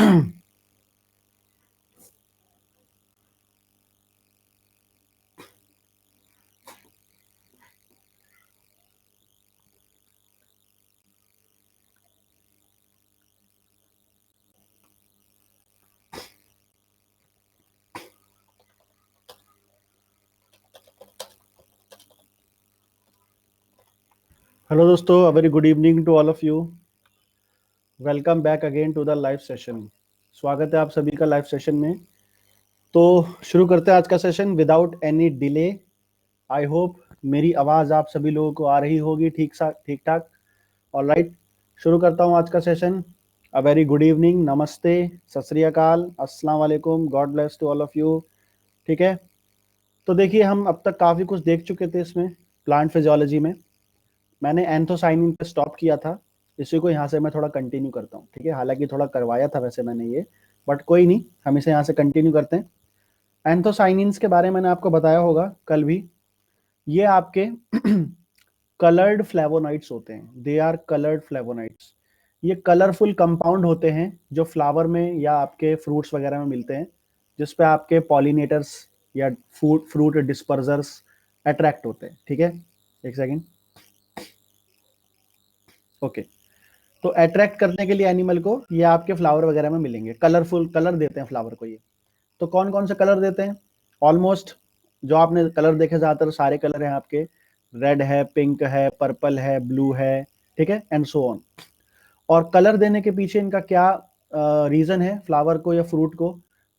Hello दोस्तों, a very good evening to all of you. Welcome back again to the live session. स्वागत है आप सभी का लाइव सेशन में। तो शुरू करते हैं आज का session without any delay. I hope मेरी आवाज़ आप सभी लोगों को आ रही होगी ठीक ठाक। ऑलराइट, शुरू करता हूँ आज का session. A very good evening, नमस्ते, सत श्री अकाल, अस्सलाम वालेकुम, God bless to all of you. ठीक है, तो देखिए हम अब तक काफ़ी कुछ देख चुके थे इसमें प्लांट फिजियोलॉजी में। मैंने एंथोसाइनिन पे स्टॉप किया था, इसी को यहाँ से मैं थोड़ा कंटिन्यू करता हूँ। ठीक है, हालांकि थोड़ा करवाया था वैसे मैंने ये, बट कोई नहीं, हम इसे यहाँ से कंटिन्यू करते हैं। एंथोसाइनिन्स के बारे में मैंने आपको बताया होगा कल भी। ये आपके कलर्ड फ्लेवोनॉइड्स होते हैं, दे आर कलर्ड फ्लेवोनॉइड्स। ये कलरफुल कंपाउंड होते हैं जो फ्लावर में या आपके फ्रूट्स वगैरह में मिलते हैं, जिसपे आपके पॉलिनेटर्स या फ्रूट डिस्पर्जर्स अट्रैक्ट होते हैं। ठीक है, एक सेकेंड। ओके, तो अट्रैक्ट करने के लिए एनिमल को ये आपके फ्लावर वगैरह में मिलेंगे, कलरफुल कलर देते हैं फ्लावर को ये। तो कौन कौन से कलर देते हैं? ऑलमोस्ट जो आपने कलर देखे ज्यादातर सारे कलर हैं आपके, रेड है, पिंक है, पर्पल है, ब्लू है, ठीक है, एंड सो ऑन। और कलर देने के पीछे इनका क्या रीजन है फ्लावर को या फ्रूट को?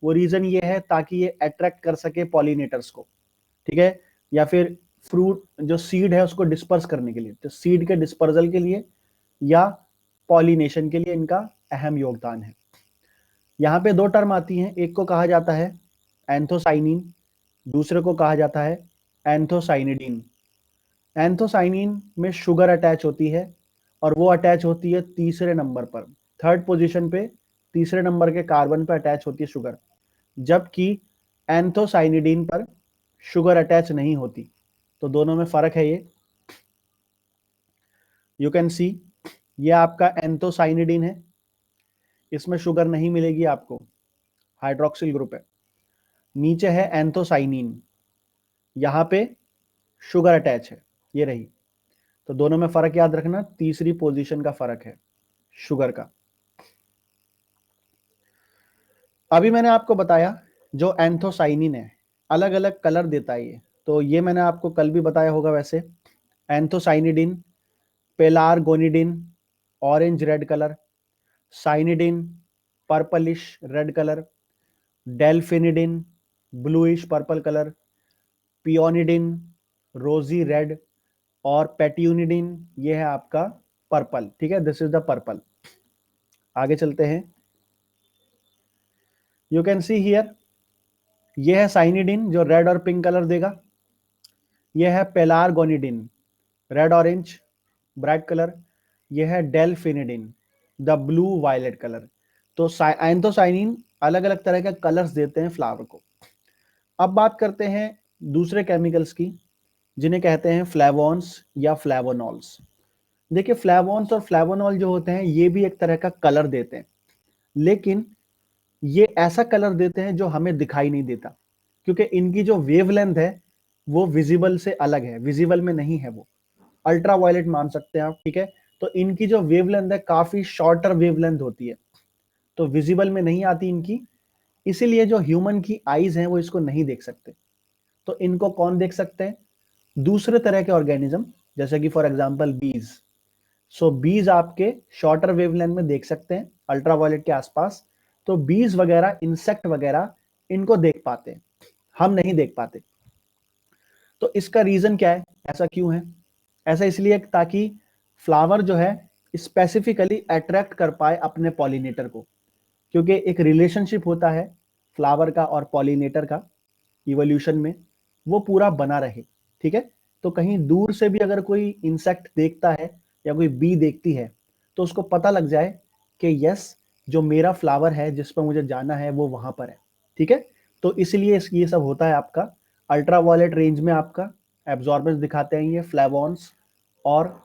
वो रीजन ये है ताकि ये अट्रैक्ट कर सके पॉलिनेटर्स को। ठीक है, या फिर फ्रूट जो सीड है उसको डिस्पर्स करने के लिए, तो सीड के डिस्पर्जल के लिए या पॉलिनेशन के लिए इनका अहम योगदान है। यहाँ पे दो टर्म आती हैं, एक को कहा जाता है एंथोसाइनिन, दूसरे को कहा जाता है एंथोसाइनिडीन। एंथोसाइनिन में शुगर अटैच होती है और वो अटैच होती है तीसरे नंबर पर, थर्ड पोजीशन पे, तीसरे नंबर के कार्बन पे अटैच होती है शुगर, जबकि एंथोसाइनिडीन पर शुगर अटैच नहीं होती। तो दोनों में फर्क है ये। यू कैन सी, ये आपका एंथोसाइनिडीन है, इसमें शुगर नहीं मिलेगी आपको, हाइड्रोक्सिल ग्रुप है। नीचे है एंथोसाइनिन, यहां पे शुगर अटैच है, ये रही। तो दोनों में फर्क याद रखना, तीसरी पोजीशन का फर्क है शुगर का। अभी मैंने आपको बताया जो एंथोसाइनिन है अलग अलग कलर देता है ये, तो ये मैंने आपको कल भी बताया होगा वैसे। Anthocyanidin, pelargonidin orange red colour, cyanidin purplish red colour, delphinidin bluish purple colour, peonidin rosy red, और पेट्यूनिडिन ये है आपका पर्पल। ठीक है, दिस इज द पर्पल। आगे चलते हैं। यू कैन सी हियर, ये है साइनिडिन जो रेड और पिंक कलर देगा। ये है पेलारगोनिडिन, रेड ऑरेंज ब्राइट कलर। ये है डेल्फिनिडिन, द ब्लू वायलेट कलर। तो एंथोसाइनिन अलग अलग तरह के कलर्स देते हैं फ्लावर को। अब बात करते हैं दूसरे केमिकल्स की, जिन्हें कहते हैं फ्लेवोन्स या फ्लेवोनॉल्स। देखिए, फ्लेवोन्स और फ्लेवोनॉल जो होते हैं ये भी एक तरह का कलर देते हैं, लेकिन ये ऐसा कलर देते हैं जो हमें दिखाई नहीं देता, क्योंकि इनकी जो वेवलेंथ है वो विजिबल से अलग है, विजिबल में नहीं है, वो अल्ट्रा वायलेट मान सकते हैं आप। ठीक है, तो इनकी जो वेवलेंथ है काफी शॉर्टर वेवलेंथ होती है, तो विजिबल में नहीं आती इनकी, इसीलिए जो ह्यूमन की आईज हैं वो इसको नहीं देख सकते। तो इनको कौन देख सकते हैं? दूसरे तरह के ऑर्गेनिज्म, जैसे कि फॉर एग्जांपल बीज। सो बीज आपके शॉर्टर वेवलेंथ में देख सकते हैं, अल्ट्रावायलेट के आसपास। तो बीज वगैरह, इंसेक्ट वगैरह, इनको देख पाते हैं, हम नहीं देख पाते। तो इसका रीजन क्या है, ऐसा क्यों है? ऐसा इसलिए ताकि फ्लावर जो है स्पेसिफिकली अट्रैक्ट कर पाए अपने पॉलिनेटर को, क्योंकि एक रिलेशनशिप होता है फ्लावर का और पॉलिनेटर का इवोल्यूशन में, वो पूरा बना रहे। ठीक है, तो कहीं दूर से भी अगर कोई इंसेक्ट देखता है या कोई बी देखती है, तो उसको पता लग जाए कि यस, जो मेरा फ्लावर है जिस पर मुझे जाना है वो वहां पर है। ठीक है, तो इसलिए ये सब होता है आपका अल्ट्रावायलेट रेंज में। आपका एब्जॉर्बेंस दिखाते हैं ये फ्लेवोन्स और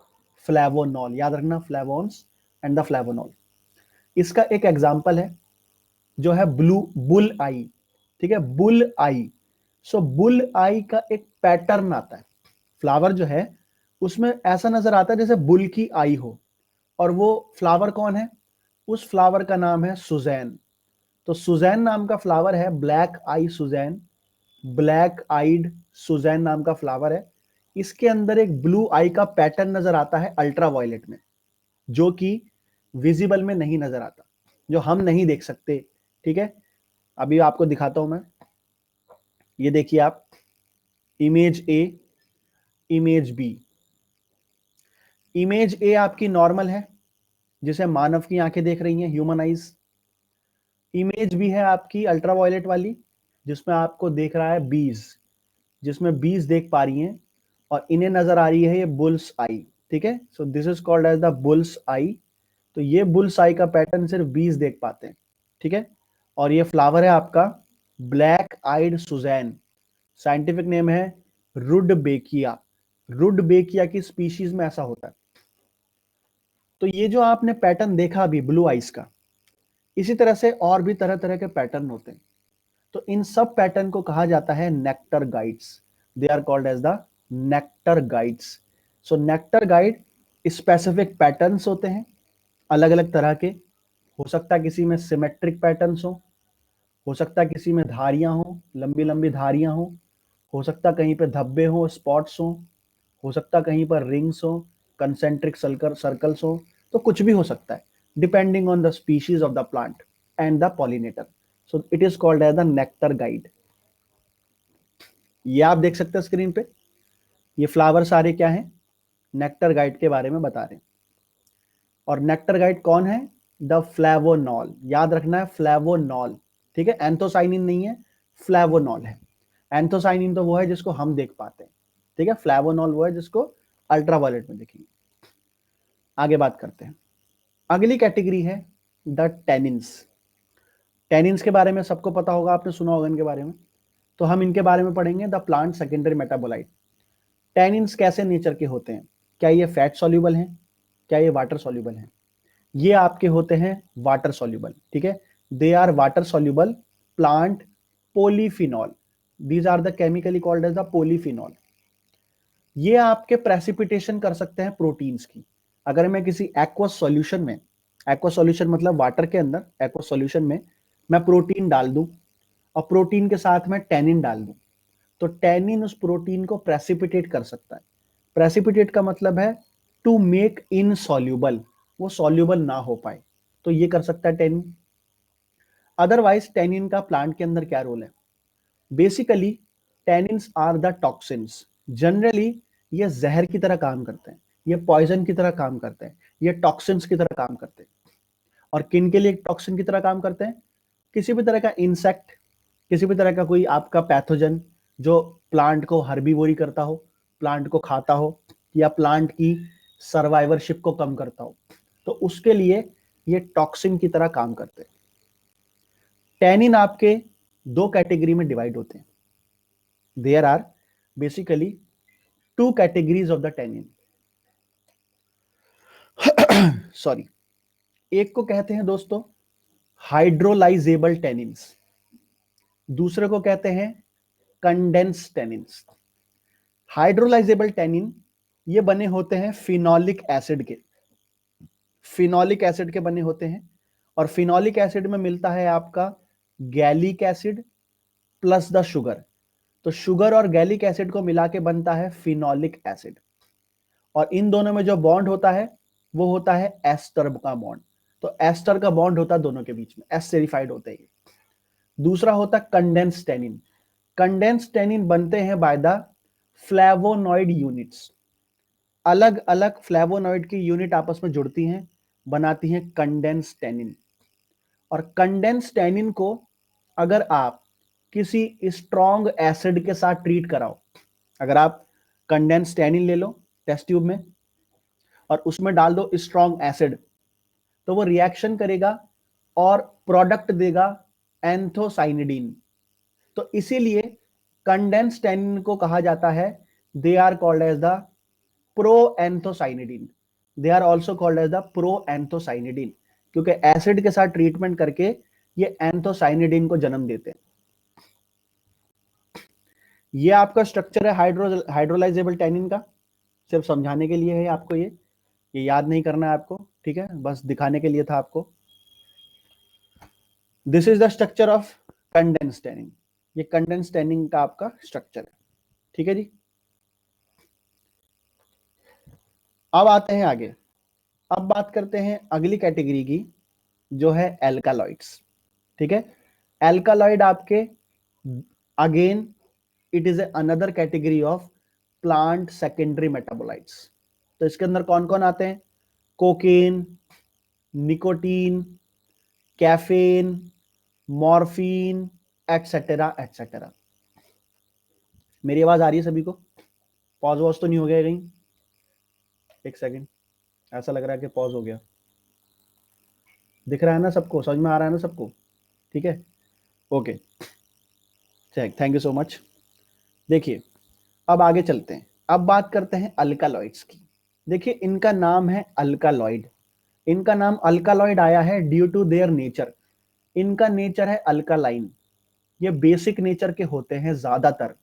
फ्लेवोनॉल, याद रखना, फ्लेवोन्स एंड द फ्लेवोनॉल। इसका एक एग्जाम्पल है जो है ब्लू बुल आई, ठीक है, बुल आई। सो बुल आई का एक पैटर्न आता है, फ्लावर जो है उसमें ऐसा नजर आता है जैसे बुल की आई हो। और वो फ्लावर कौन है? उस फ्लावर का नाम है सुजैन। तो सुजैन नाम का फ्लावर है, ब्लैक आई सुजैन, ब्लैक आइड सुजैन नाम का फ्लावर है। इसके अंदर एक ब्लू आई का पैटर्न नजर आता है अल्ट्रा वायलेट में, जो कि विजिबल में नहीं नजर आता, जो हम नहीं देख सकते। ठीक है, अभी आपको दिखाता हूं मैं। ये देखिए आप, image A, image B. Image A आपकी नॉर्मल है, जिसे मानव की आंखें देख रही हैं, ह्यूमन आइज। इमेज बी है आपकी अल्ट्रावायलेट वाली, जिसमें आपको देख रहा है बीज, जिसमें बीज देख पा रही हैं, और इन्हें नजर आ रही है ये बुल्स आई। ठीक है, so this is called as the bull's eye. तो ये बुल्स आई का पैटर्न सिर्फ बीज देख पाते हैं। ठीक है, और ये फ्लावर है आपका ब्लैक आइड सुजैन। साइंटिफिक नेम है रुडबेकिया। रुडबेकिया की स्पीशीज में ऐसा होता है। तो ये जो आपने पैटर्न देखा अभी ब्लू आइज का, इसी तरह से और भी तरह तरह के पैटर्न होते हैं। तो इन सब पैटर्न को कहा जाता है nectar guides. They are called as the nectar guides. So nectar guide specific patterns होते हैं, अलग अलग तरह के। हो सकता है किसी में सिमेट्रिक पैटर्न्स हो सकता है किसी में धारियां हो, लंबी लंबी धारियां हो सकता कहीं पे धब्बे हो, स्पॉट्स हो सकता कहीं पर रिंग्स हो, कंसेंट्रिक सर्कल्स हो। तो कुछ भी हो सकता है, depending on the species of the plant and the pollinator. So it is called as the nectar guide. ये आप देख सकते हैं स्क्रीन पे, ये फ्लावर सारे क्या हैं? नेक्टर गाइड के बारे में बता रहे हैं। और नेक्टर गाइड कौन है? द फ्लेवोनॉल। याद रखना है, फ्लेवोनॉल। ठीक है, एंथोसाइनिन नहीं है, फ्लेवोनॉल है। एंथोसाइनिन तो वो है जिसको हम देख पाते हैं, ठीक है, फ्लेवोनॉल वो है जिसको अल्ट्रावायलेट में देखेंगे। आगे बात करते हैं। अगली कैटेगरी है द टेनिन्स। टेनिन्स के बारे में सबको पता होगा, आपने सुना होगा इनके बारे में। तो हम इनके बारे में पढ़ेंगे, the plant secondary metabolite. Tannins कैसे नेचर के होते हैं? क्या ये फैट सॉल्यूबल हैं? क्या ये वाटर सॉल्यूबल हैं? ये आपके होते हैं वाटर सॉल्यूबल। ठीक है, they are water soluble plant polyphenol. These are the chemically called as the polyphenol. ये आपके प्रेसिपिटेशन कर सकते हैं प्रोटीन्स की। अगर मैं किसी एक्वस सॉल्यूशन में, एक्वस सॉल्यूशन मतलब वाटर के अंदर, एक्वस सॉल्यूशन में मैं प्रोटीन डाल दूं और प्रोटीन के साथ में टेनिन डाल दूं, तो टेनिन उस प्रोटीन को प्रेसिपिटेट कर सकता है। प्रेसिपिटेट का मतलब है टू मेक इनसॉल्यूबल, वो सॉल्यूबल ना हो पाए, तो ये कर सकता है टेनिन। अदरवाइज टेनिन का प्लांट के अंदर क्या रोल है? Basically tannins are the toxins. Generally ये जहर की तरह काम करते हैं, ये पॉइजन की तरह काम करते हैं, ये टॉक्सिन्स की तरह काम करते हैं। और किन के लिए टॉक्सिन की तरह काम करते हैं? किसी भी तरह का इंसेक्ट, किसी भी तरह का कोई आपका पैथोजन जो प्लांट को हर्बीवोरी करता हो, प्लांट को खाता हो, या प्लांट की सर्वाइवरशिप को कम करता हो, तो उसके लिए ये टॉक्सिन की तरह काम करते हैं। टैनिन आपके दो कैटेगरी में डिवाइड होते हैं। There are basically two categories of the tannin. Sorry, एक को कहते हैं दोस्तों हाइड्रोलाइजेबल टैनिन्स, दूसरे को कहते हैं कंडेंस टैनिन्स। हाइड्रोलाइजेबल टैनिन ये बने होते हैं फिनोलिक एसिड के, फिनोलिक एसिड के बने होते हैं। और फिनोलिक एसिड में मिलता है आपका gallic acid plus the sugar. तो शुगर और गैलिक एसिड को मिला के बनता है फिनोलिक एसिड। और इन दोनों में जो बॉन्ड होता है वो होता है एस्टर का बॉन्ड। तो एस्टर का बॉन्ड होता है दोनों के बीच में, एस्टेरिफाइड होते हैं। दूसरा होता है कंडेंस टेनिन। कंडेंस टेनिन बनते हैं बाय द फ्लेवोनॉइड यूनिट्स। अलग अलग फ्लेवोनॉइड की यूनिट आपस में जुड़ती हैं, बनाती हैं कंडेंस टेनिन। और कंडेंस टेनिन को अगर आप किसी स्ट्रॉन्ग एसिड के साथ ट्रीट कराओ, अगर आप कंडेंस टेनिन ले लो टेस्ट ट्यूब में और उसमें डाल दो स्ट्रॉन्ग एसिड, तो वो रिएक्शन करेगा और प्रोडक्ट देगा एंथोसाइनिडीन। तो इसीलिए कंडेंस टेनिन को कहा जाता है, they are called as the proanthocyanidin. They are also called as the proanthocyanidin, क्योंकि एसिड के साथ ट्रीटमेंट करके ये एंथोसाइनिडीन को जन्म देते हैं। ये आपका स्ट्रक्चर है हाइड्रोलाइजेबल टैनिन का, सिर्फ समझाने के लिए है आपको, ये याद नहीं करना है आपको, ठीक है, बस दिखाने के लिए था आपको। This is the structure of condense tannin, ये कंडेंस टैनिन का आपका स्ट्रक्चर है, ठीक है जी। अब आते हैं आगे, अब बात करते हैं अगली कैटेगरी की, जो है एल्कालॉइड्स, ठीक है। एल्कालॉइड आपके again it is another category of plant secondary metabolites. तो इसके अंदर कौन कौन आते हैं? Cocaine, nicotine, caffeine, morphine, etcetera etcetera. मेरी आवाज आ रही है सभी को? पॉज वॉज तो नहीं हो गया कहीं? एक सेकंड, ऐसा लग रहा है कि पॉज हो गया। दिख रहा है ना सबको, समझ में आ रहा है ना सबको? ठीक है, okay, thank you so much. देखिए अब आगे चलते हैं, अब बात करते हैं अल्कालॉइड्स की। देखिए इनका नाम है अल्कालॉइड, इनका नाम अल्कालॉइड आया है ड्यू टू देयर नेचर। इनका नेचर है अल्कालाइन, ये बेसिक नेचर के होते हैं ज्यादातर।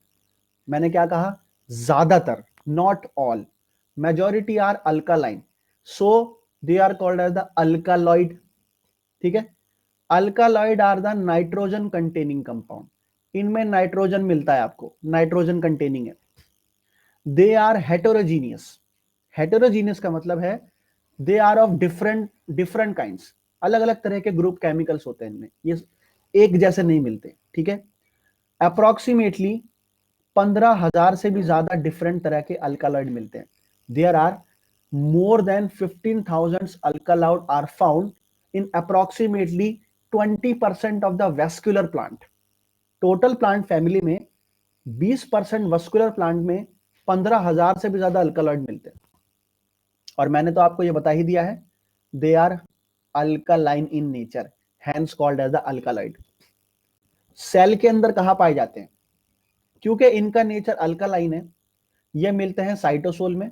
मैंने क्या कहा? ज्यादातर, not all, majority are alkaline, so they are called as the alkaloid, ठीक है। Alkaloid are the nitrogen containing compound, इनमें नाइट्रोजन मिलता है आपको, नाइट्रोजन कंटेनिंग है। दे आर हेटेरोजीनियस, हेटेरोजीनियस का मतलब है they are of different different kinds, अलग अलग तरह के ग्रुप केमिकल्स होते हैं इनमें, ये एक जैसे नहीं मिलते, ठीक है। अप्रोक्सीमेटली 15,000 से भी ज्यादा डिफरेंट तरह के अल्कालॉइड मिलते हैं। There are more than 15,000 alkaloid are found in approximately 20% of the vascular plant. Total plant family में 20% वस्कुलर प्लांट में 15,000 से भी ज्यादा अल्कालॉइड मिलते हैं। और मैंने तो आपको ये बता ही दिया है, they are alkaline in nature, hence called as the alkaloid. Cell के अंदर कहां पाए जाते हैं? क्योंकि इनका नेचर अल्कालाइन है, ये मिलते हैं साइटोसोल में,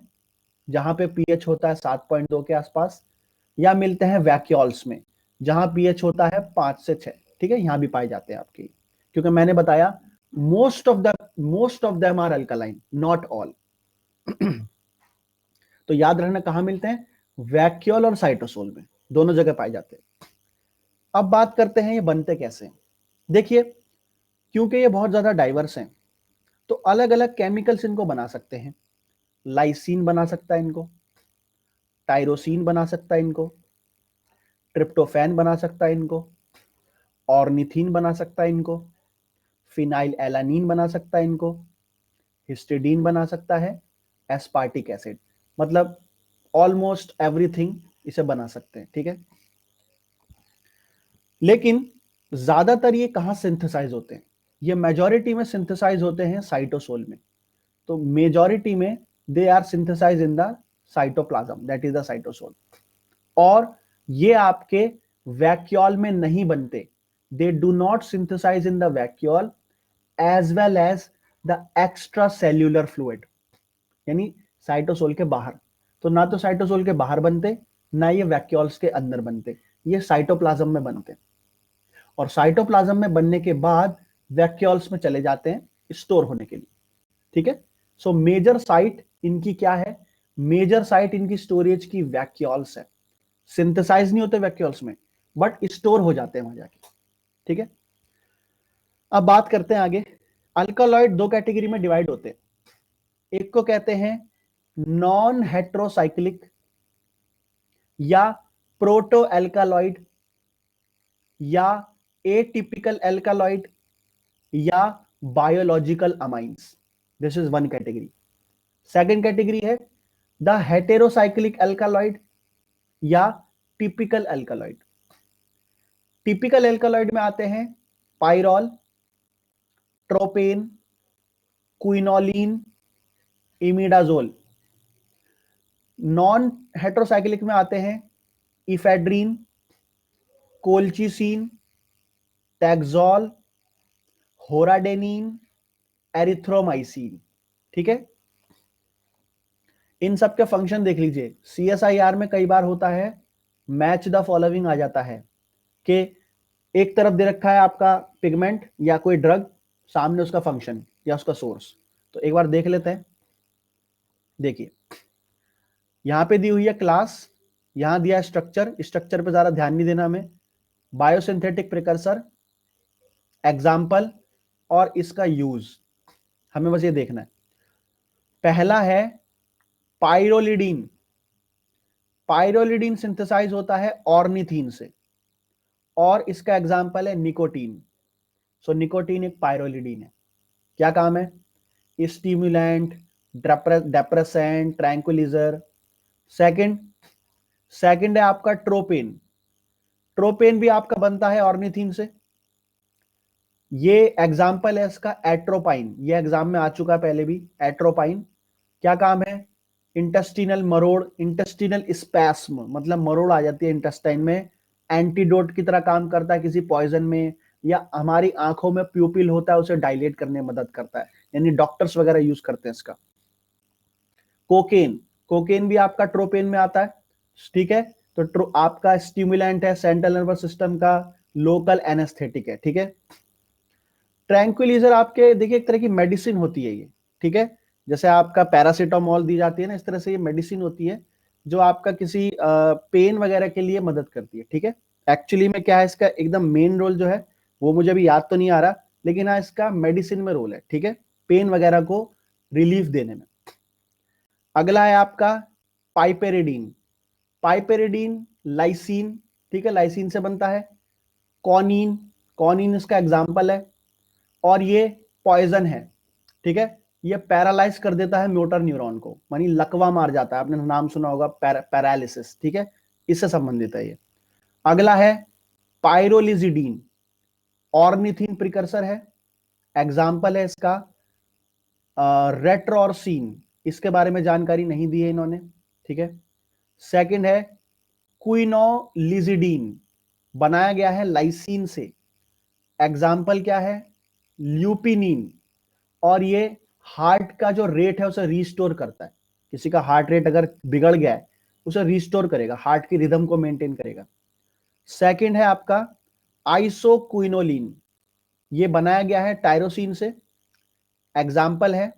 जहां पे पीएच होता है 7.2 के आसपास, या मिलते हैं वैक्यूल्स में, जहां पीएच होता है 5 से 6, ठीक है, यहां भी पाए जाते हैं आपके। क्योंकि मैंने बताया most of them are alkaline, not all. तो याद रखना कहां मिलते हैं? वैक्यूल और साइटोसोल में, दोनों जगह पाए जाते हैं। अब बात करते हैं ये बनते कैसे हैं। देखिए क्योंकि ये बहुत ज्यादा डाइवर्स हैं, तो अलग अलग केमिकल्स इनको बना सकते हैं। लाइसीन बना सकता है इनको, टायरोसिन बना सकता है इनको, ट्रिप्टोफैन बना सकता है इनको, ऑर्निथीन बना सकता है इनको, फिनाइल एलानीन बना सकता है इनको, हिस्टिडीन बना सकता है, एस्पार्टिक एसिड, मतलब ऑलमोस्ट एवरीथिंग इसे बना सकते हैं, ठीक है। लेकिन ज्यादातर ये कहां सिंथेसाइज होते हैं? ये मेजॉरिटी में सिंथेसाइज होते हैं साइटोसोल में। तो मेजॉरिटी में they are synthesize in the cytoplasm, that is the cytosol. और ये आपके वैक्यूल में नहीं बनते, they do not synthesize in the vacuole as well as the extracellular fluid, यानी साइटोसोल के बाहर। तो ना तो साइटोसोल के बाहर बनते, ना ये वैक्यूल्स के अंदर बनते, ये साइटोप्लाज्म में बनते। और साइटोप्लाज्म में बनने के बाद वैक्यूल्स में चले जाते हैं स्टोर होने के लिए, ठीक है। सो मेजर साइट इनकी क्या है? मेजर साइट इनकी स्टोरेज की वैक्यूल्स है। सिंथेसाइज नहीं होते वैक्यूल्स में, बट स्टोर हो जाते हैं वहां जाके, ठीक है। अब बात करते हैं आगे। अल्कालॉइड दो कैटेगरी में डिवाइड होते हैं, एक को कहते हैं नॉन हेट्रोसाइक्लिक या प्रोटो एल्कालॉइड, या एटिपिकल एल्कालॉइड, या biological amines. This is one category. Second category है द हेटेरोसाइक्लिक एल्कालॉइड या टिपिकल एल्कालॉइड। टिपिकल एल्कालॉइड में आते हैं pyrrole, tropane, quinoline, imidazole. Non heterocyclic में आते हैं ephedrine, colchicine, taxol, hordenine, erythromycin, ठीक है। इन सब के फंक्शन देख लीजिए, सीएसआईआर में कई बार होता है मैच द फॉलोइंग आ जाता है कि एक तरफ दे रखा है आपका पिगमेंट या कोई ड्रग, सामने उसका फंक्शन या उसका सोर्स। तो एक बार देख लेते हैं। देखिए यहां पे दी हुई है क्लास, यहां दिया है स्ट्रक्चर, स्ट्रक्चर पे ज्यादा ध्यान नहीं देना हमें। बायोसिंथेटिक प्रिकर्सर, एग्जाम्पल और इसका यूज, हमें बस ये देखना है। पहला है पाइरोलिडीन। पाइरोलिडीन सिंथेसाइज होता है ऑर्निथीन से, और इसका एग्जाम्पल है निकोटीन। सो निकोटीन एक पाइरोलिडीन है। क्या काम है? Stimulant, depressant, tranquilizer. Second second है आपका ट्रोपेन। ट्रोपेन भी आपका बनता है ऑर्निथीन से। ये एग्जाम्पल है इसका एट्रोपाइन, ये एग्जाम में आ चुका है पहले भी। एट्रोपाइन क्या काम है? इंटेस्टिनल मरोड़, इंटेस्टिनल स्पैस्म, मतलब मरोड़ आ जाती है इंटेस्टाइन में। एंटीडोट की तरह काम करता है किसी पॉइजन में, या हमारी आंखों में प्यूपिल होता है उसे डायलेट करने में मदद करता है, यानी डॉक्टर्स वगैरह यूज करते हैं इसका। कोकेन, कोकेन भी आपका ट्रोपेन में आता है, ठीक है। तो आपका स्टिमुलेंट है, सेंट्रल नर्वस सिस्टम का, लोकल एनेस्थेटिक है, ठीक है। ट्रैंक्विलाइजर आपके देखिए एक तरह की मेडिसिन होती है ये, ठीक है। जैसे आपका पैरासीटामोल दी जाती है ना, इस तरह से ये मेडिसिन होती है जो आपका किसी पेन वगैरह के लिए मदद करती है, ठीक है। एक्चुअली में क्या है इसका एकदम मेन रोल जो है वो मुझे भी याद तो नहीं आ रहा, लेकिन हाँ इसका मेडिसिन में रोल है, ठीक है, पेन वगैरह को रिलीफ देने में। अगला है आपका पाइपेरिडीन। पाइपेरिडीन लाइसीन, ठीक है, लाइसीन से बनता है। कॉनिन, कॉनिन इसका एग्जाम्पल है, और ये पॉइजन है, ठीक है। ये पैरालाइज कर देता है मोटर न्यूरॉन को, मानी लकवा मार जाता है, आपने नाम सुना होगा पैरालिसिस, ठीक है, इससे संबंधित है ये। अगला है पाइरोलिजिडीन, ऑर्निथीन प्रिकर्सर है, एग्जाम्पल है इसका रेट्रोरसिन, इसके बारे में जानकारी नहीं दी है इन्होंने, ठीक है। सेकंड है क्विनोलिजिडीन, बनाया गया है लाइसीन से, एग्जाम्पल क्या है? ल्यूपिनिन, और ये हार्ट का जो रेट है उसे रिस्टोर करता है। किसी का हार्ट रेट अगर बिगड़ गया है उसे रिस्टोर करेगा, हार्ट की रिदम को मेंटेन करेगा। सेकंड है आपका आइसोक्विनोलिन, ये बनाया गया है टायरोसिन से, एग्जाम्पल है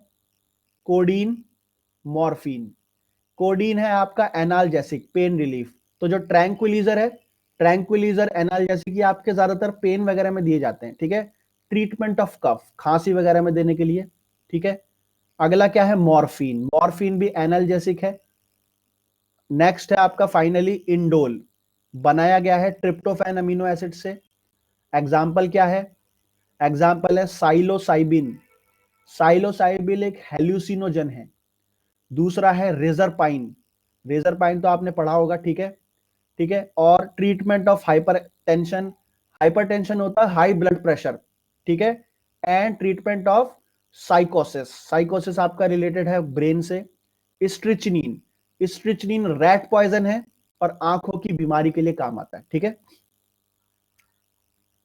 कोडीन, मॉर्फिन। कोडीन है आपका एनाल्जेसिक, पेन रिलीफ। तो जो ट्रैंक्विलाइजर है, ट्रैंक्विलाइजर एनाल्जेसिक, ये आपके ज्यादातर पेन वगैरह में दिए जाते हैं, ठीक है, ट्रीटमेंट ऑफ कफ, खांसी वगैरह में देने के लिए, ठीक है। अगला क्या है? मॉर्फिन, मॉर्फिन भी एनाल्जेसिक है। नेक्स्ट है आपका फाइनली इंडोल, बनाया गया है ट्रिप्टोफैन अमीनो एसिड से, एग्जाम्पल क्या है? एग्जाम्पल है साइलोसाइबिन। साइलोसाइबिन एक हेल्यूसिनोजन है। दूसरा है रेजरपाइन, रेजरपाइन तो आपने पढ़ा होगा, ठीक है, ठीक है। और ट्रीटमेंट ऑफ हाइपरटेंशन, हाइपरटेंशन होता है हाई ब्लड प्रेशर, ठीक है। एंड ट्रीटमेंट ऑफ साइकोसिस, साइकोसिस आपका रिलेटेड है ब्रेन से। स्ट्रिचनिन, स्ट्रिचनिन रैट पॉइजन है और आंखों की बीमारी के लिए काम आता है, ठीक है।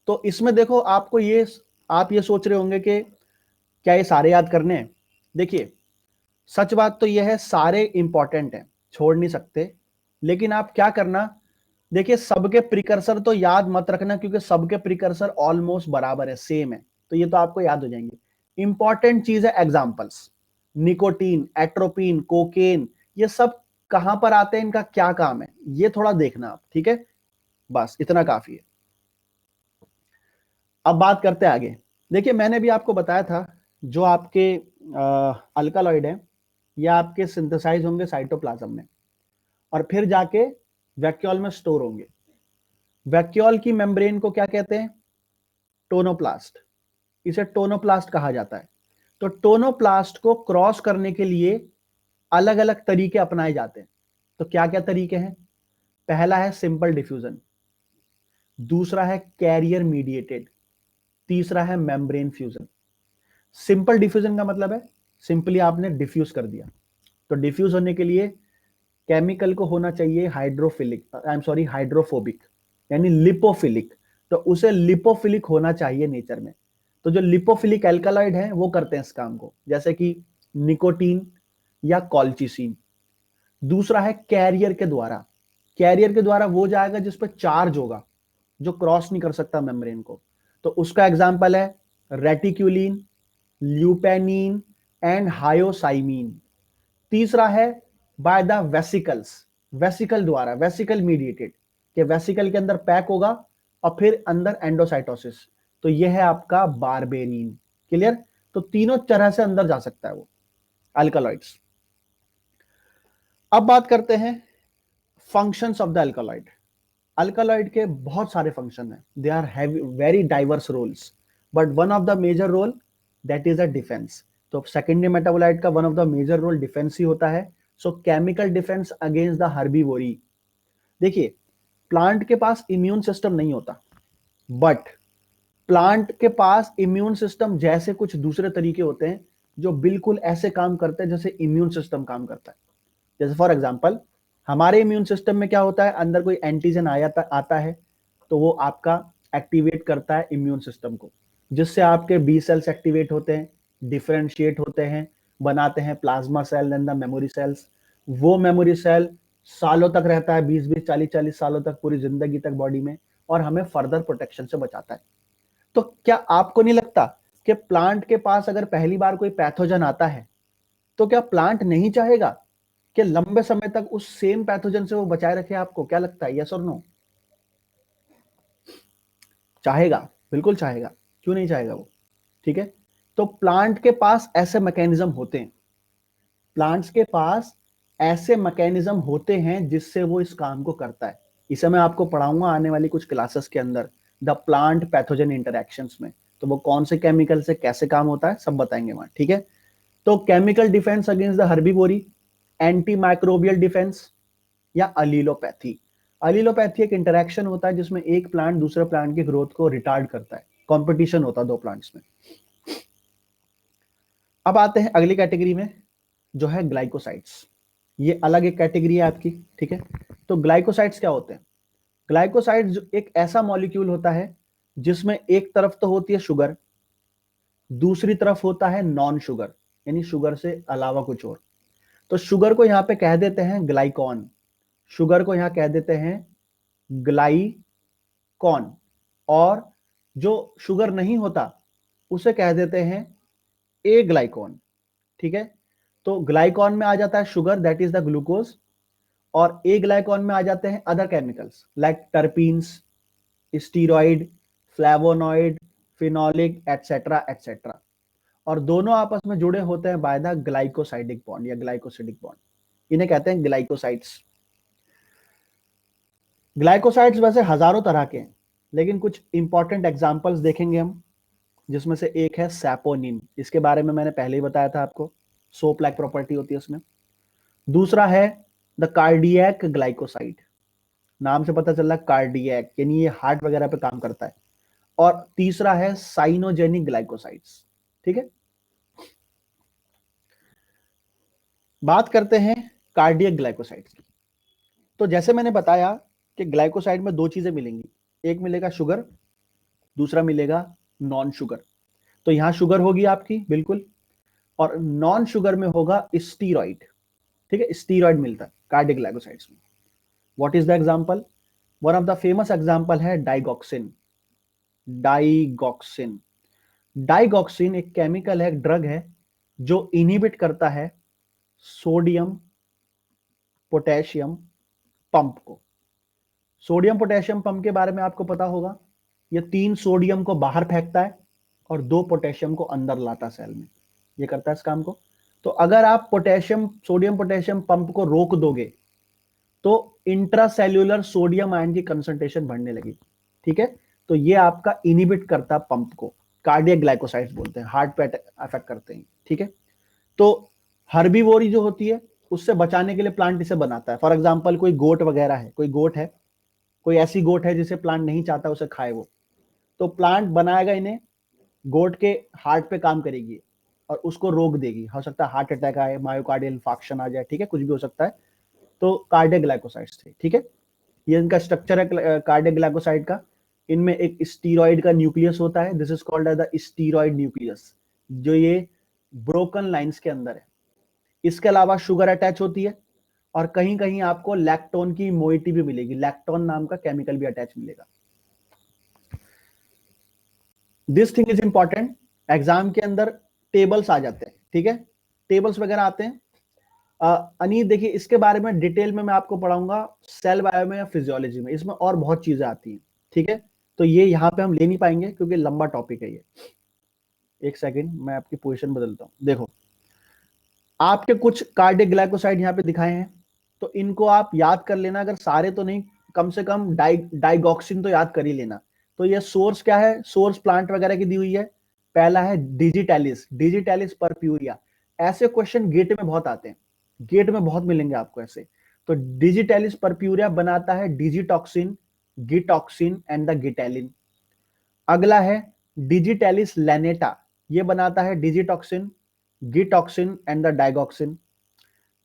तो इसमें देखो आपको ये, आप ये सोच रहे होंगे कि क्या ये सारे याद करने हैं? देखिए सच बात तो यह है सारे इंपॉर्टेंट हैं, छोड़ नहीं सकते, लेकिन आप क्या करना, देखिए सबके प्रिकर्सर तो याद मत रखना क्योंकि सबके प्रिकर्सर ऑलमोस्ट बराबर है, सेम है, तो ये तो आपको याद हो जाएंगे। इंपॉर्टेंट चीज है एग्जाम्पल्स, निकोटीन, एट्रोपिन, कोकेन, ये सब कहां पर आते हैं, इनका क्या काम है, ये थोड़ा देखना आप, ठीक है। बस इतना काफी है। अब बात करते हैं आगे। देखिए मैंने भी आपको बताया था जो आपके अल्कालॉइड है ये आपके सिंथेसाइज होंगे साइटोप्लाज्म में, और फिर जाके वैक्यूल में स्टोर होंगे। वैक्यूल की मेम्ब्रेन को क्या कहते हैं? टोनोप्लास्ट, इसे टोनोप्लास्ट कहा जाता है। तो टोनोप्लास्ट को क्रॉस करने के लिए अलग अलग तरीके अपनाए जाते हैं। तो क्या क्या तरीके हैं? पहला है सिंपल डिफ्यूजन, दूसरा है कैरियर मीडिएटेड, तीसरा है मेम्ब्रेन फ्यूजन। सिंपल डिफ्यूजन का मतलब है सिंपली आपने डिफ्यूज कर दिया। तो डिफ्यूज होने के लिए केमिकल को होना चाहिए hydrophilic, I am sorry hydrophobic, यानी लिपोफिलिक। तो उसे लिपोफिलिक होना चाहिए नेचर में। तो जो लिपोफिलिक एल्कालॉइड है वो करते हैं इस काम को, जैसे कि निकोटीन या कॉल्चिसिन। दूसरा है कैरियर के द्वारा, कैरियर के द्वारा वो जाएगा जिस पर चार्ज होगा, जो क्रॉस नहीं कर सकता मेम्ब्रेन को। तो उसका एग्जाम्पल है रेटिक्यूलिन, ल्यूपेनिन एंड हायोसाइमिन। तीसरा है बाय द वेसिकल्स, वेसिकल द्वारा, वेसिकल मीडिएटेड, कि वेसिकल के अंदर पैक होगा और फिर अंदर एंडोसाइटोसिस, तो यह है आपका बारबेरिन। क्लियर? तो तीनों तरह से अंदर जा सकता है वो अल्कलॉइड्स। अब बात करते हैं functions of the alkaloid. Alkaloid के बहुत सारे फंक्शन हैं, they are have very diverse roles, but one of the major role that is a defense. तो सेकेंडरी मेटाबोलाइट का one of the major role defense ही होता है। So chemical defense against the herbivory. देखिए, plant के पास immune system नहीं होता, बट प्लांट के पास इम्यून सिस्टम जैसे कुछ दूसरे तरीके होते हैं जो बिल्कुल ऐसे काम करते हैं जैसे इम्यून सिस्टम काम करता है। जैसे फॉर एग्जांपल, हमारे इम्यून सिस्टम में क्या होता है, अंदर कोई एंटीजन आता है तो वो आपका एक्टिवेट करता है इम्यून सिस्टम को, जिससे आपके बी सेल्स एक्टिवेट होते हैं, डिफरेंशिएट होते हैं, बनाते हैं plasma cell and the memory cells. वो मेमोरी सेल सालों तक रहता है, 20-20, 40-40 सालों तक, पूरी जिंदगी तक बॉडी में, और हमें फर्दर प्रोटेक्शन से बचाता है। तो क्या आपको नहीं लगता कि प्लांट के पास अगर पहली बार कोई पैथोजन आता है तो क्या प्लांट नहीं चाहेगा कि लंबे समय तक उस सेम पैथोजन से वो बचाए रखे आपको? क्या लगता है, यस और नो? चाहेगा, बिल्कुल चाहेगा। क्यों नहीं चाहेगा वो? ठीक है। तो प्लांट के पास ऐसे मैकेनिज्म होते हैं, प्लांट्स के पास ऐसे मैकेनिज्म होते हैं जिससे वो इस काम को करता है। इसे मैं आपको पढ़ाऊंगा आने वाली कुछ क्लासेस के अंदर, द प्लांट पैथोजन इंटरेक्शंस में। तो वो कौन से केमिकल से कैसे काम होता है सब बताएंगे वहां, ठीक है। तो chemical defense against the herbivory, anti microbial defence, या अलीलोपैथी। अलीलोपैथी एक इंटरेक्शन होता है जिसमें एक प्लांट दूसरे प्लांट की ग्रोथ को रिटार्ड करता है, कंपटीशन होता है दो प्लांट्स में। अब आते हैं अगली कैटेगरी में, जो है ग्लाइकोसाइड्स। ये अलग एक कैटेगरी है आपकी, ठीक है। तो ग्लाइकोसाइड्स क्या होते हैं? ग्लाइकोसाइड्स एक ऐसा मॉलिक्यूल होता है जिसमें एक तरफ तो होती है शुगर, दूसरी तरफ होता है नॉन शुगर, यानी शुगर से अलावा कुछ और। तो शुगर को यहां पे कह देते हैं ग्लाइकॉन, शुगर को यहां कह देते हैं ग्लाइकॉन, और जो शुगर नहीं होता उसे कह देते हैं ए ग्लाइकॉन, ठीक है। तो ग्लाइकॉन में आ जाता है sugar, that is the glucose, और ए ग्लाइकॉन में आ जाते हैं other chemicals like terpenes, steroid, flavonoid, phenolic, etcetera etcetera. और दोनों आपस में जुड़े होते हैं बाय द ग्लाइकोसाइडिक बॉन्ड या ग्लाइकोसिडिक बॉन्ड, इन्हें कहते हैं ग्लाइकोसाइड्स। ग्लाइकोसाइड्स वैसे हजारों तरह के हैं, लेकिन कुछ इंपॉर्टेंट एग्जांपल्स देखेंगे हम, जिसमें से एक है सैपोनिन, इसके बारे में मैंने पहले ही बताया था आपको, सोप लाइक प्रॉपर्टी होती है उसमें। दूसरा है द कार्डियक ग्लाइकोसाइड, नाम से पता चल रहा है कार्डियक, यानी ये हार्ट वगैरह पे काम करता है। और तीसरा है साइनोजेनिक ग्लाइकोसाइड्स, ठीक है। बात करते हैं कार्डियक ग्लाइकोसाइड्स की। तो जैसे मैंने बताया कि ग्लाइकोसाइड में दो चीजें मिलेंगी, एक मिलेगा शुगर, दूसरा मिलेगा नॉन शुगर। तो यहां शुगर होगी आपकी बिल्कुल, और नॉन शुगर में होगा स्टीरॉइड, ठीक है। स्टीरॉइड मिलता है कार्डियक ग्लाइकोसाइड्स में। What is the example? One of the famous example है डाइगॉक्सिन। डाइगॉक्सिन, डाइगॉक्सिन एक केमिकल है, एक ड्रग है जो इनहिबिट करता है सोडियम पोटेशियम पंप को। सोडियम पोटेशियम पंप के बारे में आपको पता होगा, ये 3 सोडियम को बाहर फेंकता है और 2 पोटेशियम को अंदर लाता है सेल में, ये करता है इस काम को। तो अगर आप पोटेशियम, सोडियम पोटेशियम पंप को रोक दोगे तो इंट्रासेल्यूलर सोडियम आयन की कंसंट्रेशन बढ़ने लगी, ठीक है। तो ये आपका इनिबिट करता है पंप को, कार्डियक ग्लाइकोसाइड्स बोलते हैं, हार्ट पे अफेक्ट करते हैं, ठीक है। तो हर्बीवोरी जो होती है उससे बचाने के लिए प्लांट इसे बनाता है। फॉर एग्जाम्पल कोई गोट वगैरह है, कोई गोट है, कोई ऐसी गोट है जिसे प्लांट नहीं चाहता उसे खाए वो, तो प्लांट बनाएगा इन्हें, गोट के हार्ट पे काम करेगी और उसको रोक देगी। हो सकता है हार्ट अटैक आए, मायोकार्डियल इंफार्क्शन आ जाए, ठीक है, कुछ भी हो सकता है। तो कार्डियक ग्लाइकोसाइड्स थे, ठीक है। ये इनका स्ट्रक्चर है कार्डियक ग्लाइकोसाइड का। इनमें एक स्टीरॉइड का न्यूक्लियस होता है, this is called as the steroid nucleus, जो ये ब्रोकन लाइंस के अंदर है। इसके अलावा शुगर अटैच होती है, और कहीं कहीं आपको लैक्टोन की मोइटी भी मिलेगी, लैक्टोन नाम का केमिकल भी अटैच मिलेगा। This thing is important, exam के अंदर टेबल्स आ जाते हैं, ठीक है, टेबल्स वगैरह आते हैं। अनीत देखिए, इसके बारे में डिटेल में मैं आपको पढ़ाऊंगा सेल बायो में या फिजियोलॉजी में, इसमें और बहुत चीजें आती हैं, ठीक है। तो ये यहाँ पे हम ले नहीं पाएंगे क्योंकि लंबा टॉपिक है ये। एक सेकंड, मैं आपकी पोजीशन बदलता हूँ। देखो, आपके कुछ कार्डियक ग्लाइकोसाइड यहाँ पे दिखाए हैं, तो इनको आप याद कर लेना, अगर सारे तो नहीं, कम से कम डाइगॉक्सिन तो याद कर ही लेना। तो ये सोर्स क्या है, सोर्स प्लांट वगैरह की दी हुई है। पहला है डिजिटैलिस, डिजिटैलिस परप्यूरिया। ऐसे क्वेश्चन गेट में बहुत आते हैं, गेट में बहुत मिलेंगे आपको ऐसे। तो डिजिटैलिस परप्यूरिया बनाता है डिजिटॉक्सिन, गिटॉक्सिन एंड द गिटैलिन। अगला है डिजिटैलिस लैनेटा, ये बनाता है डिजिटॉक्सिन, गिटॉक्सिन एंड द डाइगॉक्सिन,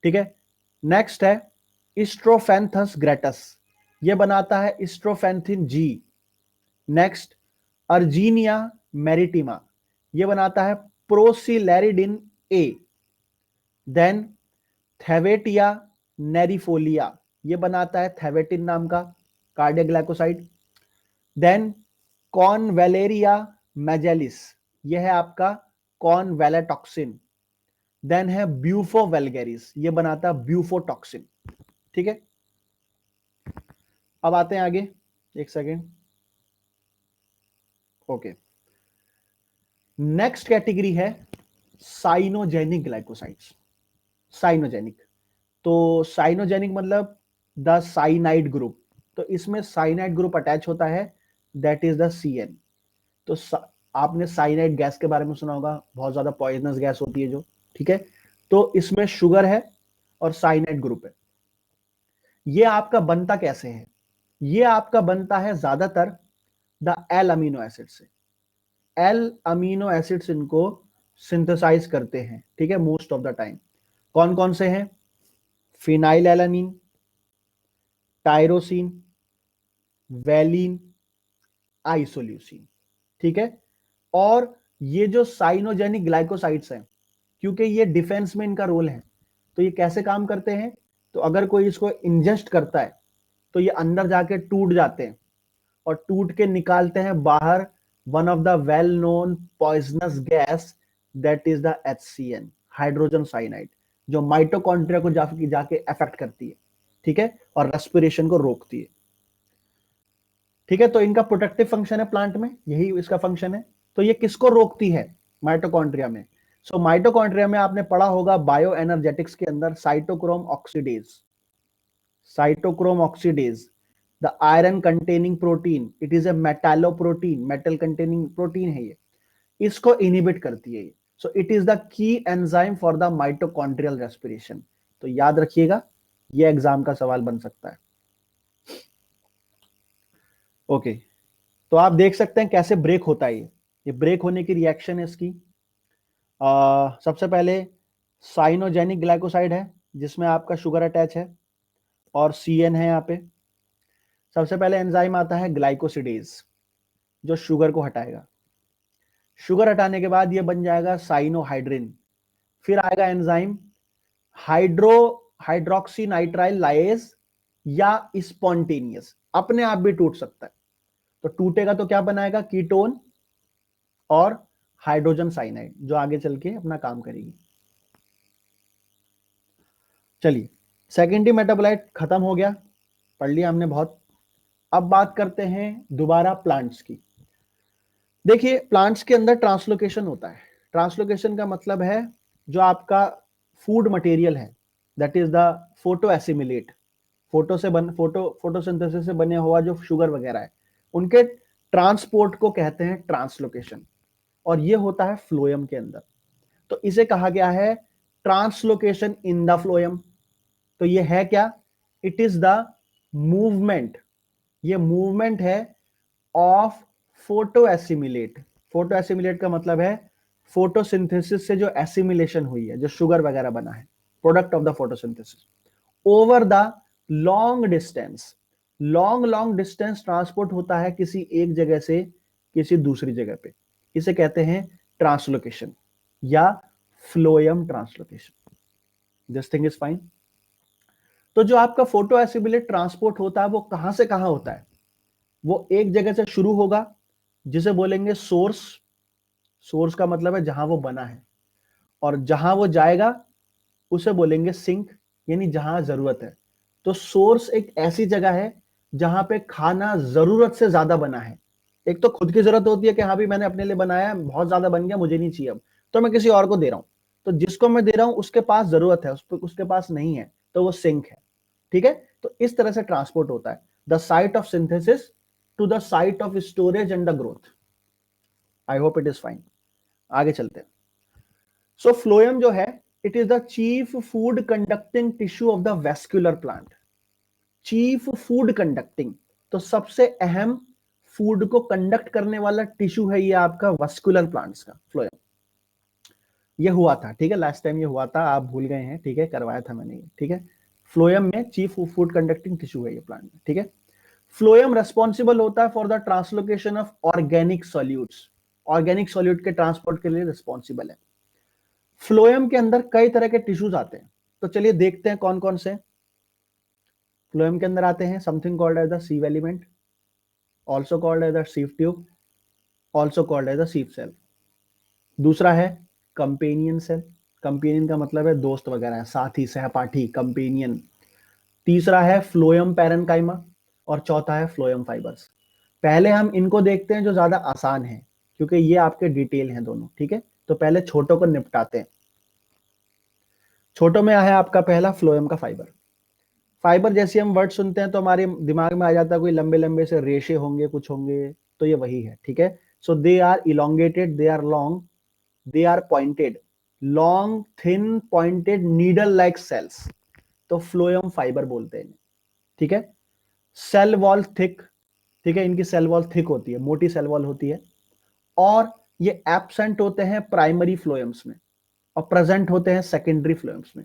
ठीक है। नेक्स्ट है स्ट्रोफेंथस ग्रेटस, ये बनाता है स्ट्रोफेंथिन जी। नेक्स्ट अर्जीनिया मैरिटिमा, ये बनाता है प्रोसिलैरिडिन ए। देन थेवेटिया नेरिफोलिया, ये बनाता है थेवेटिन नाम का कार्डियक ग्लाइकोसाइड। देन कॉनवेलेरिया मैजेलिस, यह है आपका कॉनवेलेटॉक्सिन। देन है ब्यूफो वेलगेरिस, ये बनाता है ब्यूफोटॉक्सिन, ठीक है। अब आते हैं आगे, एक सेकेंड, ओके। नेक्स्ट कैटेगरी है साइनोजेनिक ग्लाइकोसाइड्स। साइनोजेनिक, तो साइनोजेनिक मतलब द साइनाइड ग्रुप, तो इसमें साइनाइड ग्रुप अटैच होता है, दैट इज द CN। तो आपने साइनाइड गैस के बारे में सुना होगा, बहुत ज्यादा पॉइजनस गैस होती है जो, ठीक है। तो इसमें शुगर है और साइनाइड ग्रुप है। ये आपका बनता कैसे है, ये आपका बनता है ज्यादातर द एल अमीनो एसिड से। एल अमीनो एसिड्स इनको सिंथेसाइज करते हैं, ठीक है, मोस्ट ऑफ द टाइम। कौन कौन से हैं, phenyl alanine, tyrosine, valine, isoleucine, ठीक है। और ये जो साइनोजेनिक ग्लाइकोसाइड्स हैं, क्योंकि ये डिफेंस में इनका रोल है, तो ये कैसे काम करते हैं, तो अगर कोई इसको इंजेस्ट करता है तो ये अंदर जाके टूट जाते हैं और टूट के निकालते हैं बाहर one of the well known poisonous gas, that is the HCN, hydrogen cyanide, जो माइटोकॉन्ड्रिया को जाके अफेक्ट करती है, ठीक है, और रेस्पिरेशन को रोकती है, ठीक है। तो इनका प्रोटेक्टिव फंक्शन है प्लांट में, यही इसका फंक्शन है। तो ये किसको रोकती है माइटोकॉन्ड्रिया में, सो माइटोकॉन्ड्रिया में आपने पढ़ा होगा बायो एनर्जेटिक्स के अंदर cytochrome oxidase, cytochrome oxidase the iron containing protein, it is a metalloprotein, metal containing protein है ये, इसको इनहिबिट करती है ये। So it is the key enzyme for the mitochondrial respiration. तो याद रखिएगा, ये एग्जाम का सवाल बन सकता है, ओके। तो आप देख सकते हैं कैसे ब्रेक होता है ये ब्रेक होने की रिएक्शन है इसकी। सबसे पहले साइनोजेनिक ग्लाइकोसाइड है जिसमें आपका शुगर अटैच है और CN है यहाँ पे। सबसे पहले एंजाइम आता है ग्लाइकोसिडेज, जो शुगर को हटाएगा। शुगर हटाने के बाद ये बन जाएगा साइनोहाइड्रिन। फिर आएगा एंजाइम हाइड्रोक्सी नाइट्राइल लाइएज या स्पॉन्टेनियस, अपने आप भी टूट सकता है। तो टूटेगा तो क्या बनाएगा, कीटोन और हाइड्रोजन साइनाइड, जो आगे चल के अपना काम करेगी। चलिए, सेकेंडरी मेटाबोलाइट खत्म हो गया, पढ़ लिया हमने बहुत। अब बात करते हैं दोबारा प्लांट्स की। देखिए, प्लांट्स के अंदर ट्रांसलोकेशन होता है। ट्रांसलोकेशन का मतलब है जो आपका फूड मटेरियल है, that is the photo assimilate, photosynthesis से बने हुआ जो शुगर वगैरह है, उनके ट्रांसपोर्ट को कहते हैं ट्रांसलोकेशन, और ये होता है फ्लोएम के अंदर। तो इसे कहा गया है ट्रांसलोकेशन इन द फ्लोएम। तो ये है क्या, इट इज द मूवमेंट, ये मूवमेंट है of photo assimilate. Photo assimilate का मतलब है फोटोसिंथेसिस से जो एसिमिलेशन हुई है, जो शुगर वगैरह बना है, product of the photosynthesis, over the long distance. Long long distance transport होता है किसी एक जगह से किसी दूसरी जगह पे, इसे कहते हैं ट्रांसलोकेशन या phloem translocation. This thing is fine. तो जो आपका फोटो एसिमिलेट ट्रांसपोर्ट होता है वो कहां से कहां होता है, वो एक जगह से शुरू होगा, जिसे बोलेंगे सोर्स, सोर्स का मतलब है जहां वो बना है, और जहां वो जाएगा उसे बोलेंगे सिंक, यानी जहां जरूरत है। तो सोर्स एक ऐसी जगह है जहां पे खाना जरूरत से ज्यादा बना है। एक तो खुद की जरूरत होती है कि हाँ भी मैंने अपने लिए बनाया, बहुत ज्यादा बन गया, मुझे नहीं चाहिए अब, तो मैं किसी और को दे रहा हूं। तो जिसको मैं दे रहा हूं उसके पास जरूरत है, उसके पास नहीं है, तो वो सिंक है। ठीक है, तो इस तरह से ट्रांसपोर्ट होता है, the site of synthesis to the site of storage and the growth. I hope it is fine. आगे चलते हैं। सो फ्लोएम जो है, it is the chief food conducting tissue of the vascular plant. Chief food conducting, तो सबसे अहम food को conduct करने वाला टिश्यू है ये आपका वेस्क्यूलर प्लांट्स का फ्लोएम। ये हुआ था, ठीक है, लास्ट टाइम ये हुआ था, आप भूल गए हैं, ठीक है, करवाया था मैंने ये, ठीक है। फ्लोएम में चीफ फूड कंडक्टिंग टिश्यू है ये प्लांट में, ठीक है। फ्लोएम रेस्पॉन्सिबल होता है for the translocation of organic solutes, organic solute के ट्रांसपोर्ट के लिए रिस्पॉन्सिबल है। फ्लोएम के अंदर कई तरह के टिश्यूज आते हैं, तो चलिए देखते हैं कौन कौन से फ्लोएम के अंदर आते हैं। Something called as the sieve element, also called as the sieve tube, also called as the sieve cell. दूसरा है कंपेनियन सेल, कंपेनियन का मतलब है दोस्त वगैरह, साथी, सहपाठी, कंपेनियन। तीसरा है फ्लोएम पैरेनकाइमा, और चौथा है फ्लोएम फाइबर्स। पहले हम इनको देखते हैं जो ज्यादा आसान है, क्योंकि ये आपके डिटेल हैं दोनों, ठीक है। तो पहले छोटों को निपटाते हैं। छोटों में है आपका पहला फ्लोएम का फाइबर। फाइबर जैसे हम वर्ड सुनते हैं तो हमारे दिमाग में आ जाता है कोई लंबे लंबे से रेशे होंगे, कुछ होंगे, तो ये वही है, ठीक है। So they are elongated, they are long, they are pointed, long thin pointed needle like cells, तो फ्लोएम फाइबर बोलते हैं, ठीक है। सेल वॉल थिक, ठीक है, इनकी सेल वॉल थिक होती है, मोटी सेल वॉल होती है, और ये एब्सेंट होते हैं प्राइमरी फ्लोएम्स में और प्रेजेंट होते हैं सेकेंडरी फ्लोएम्स में।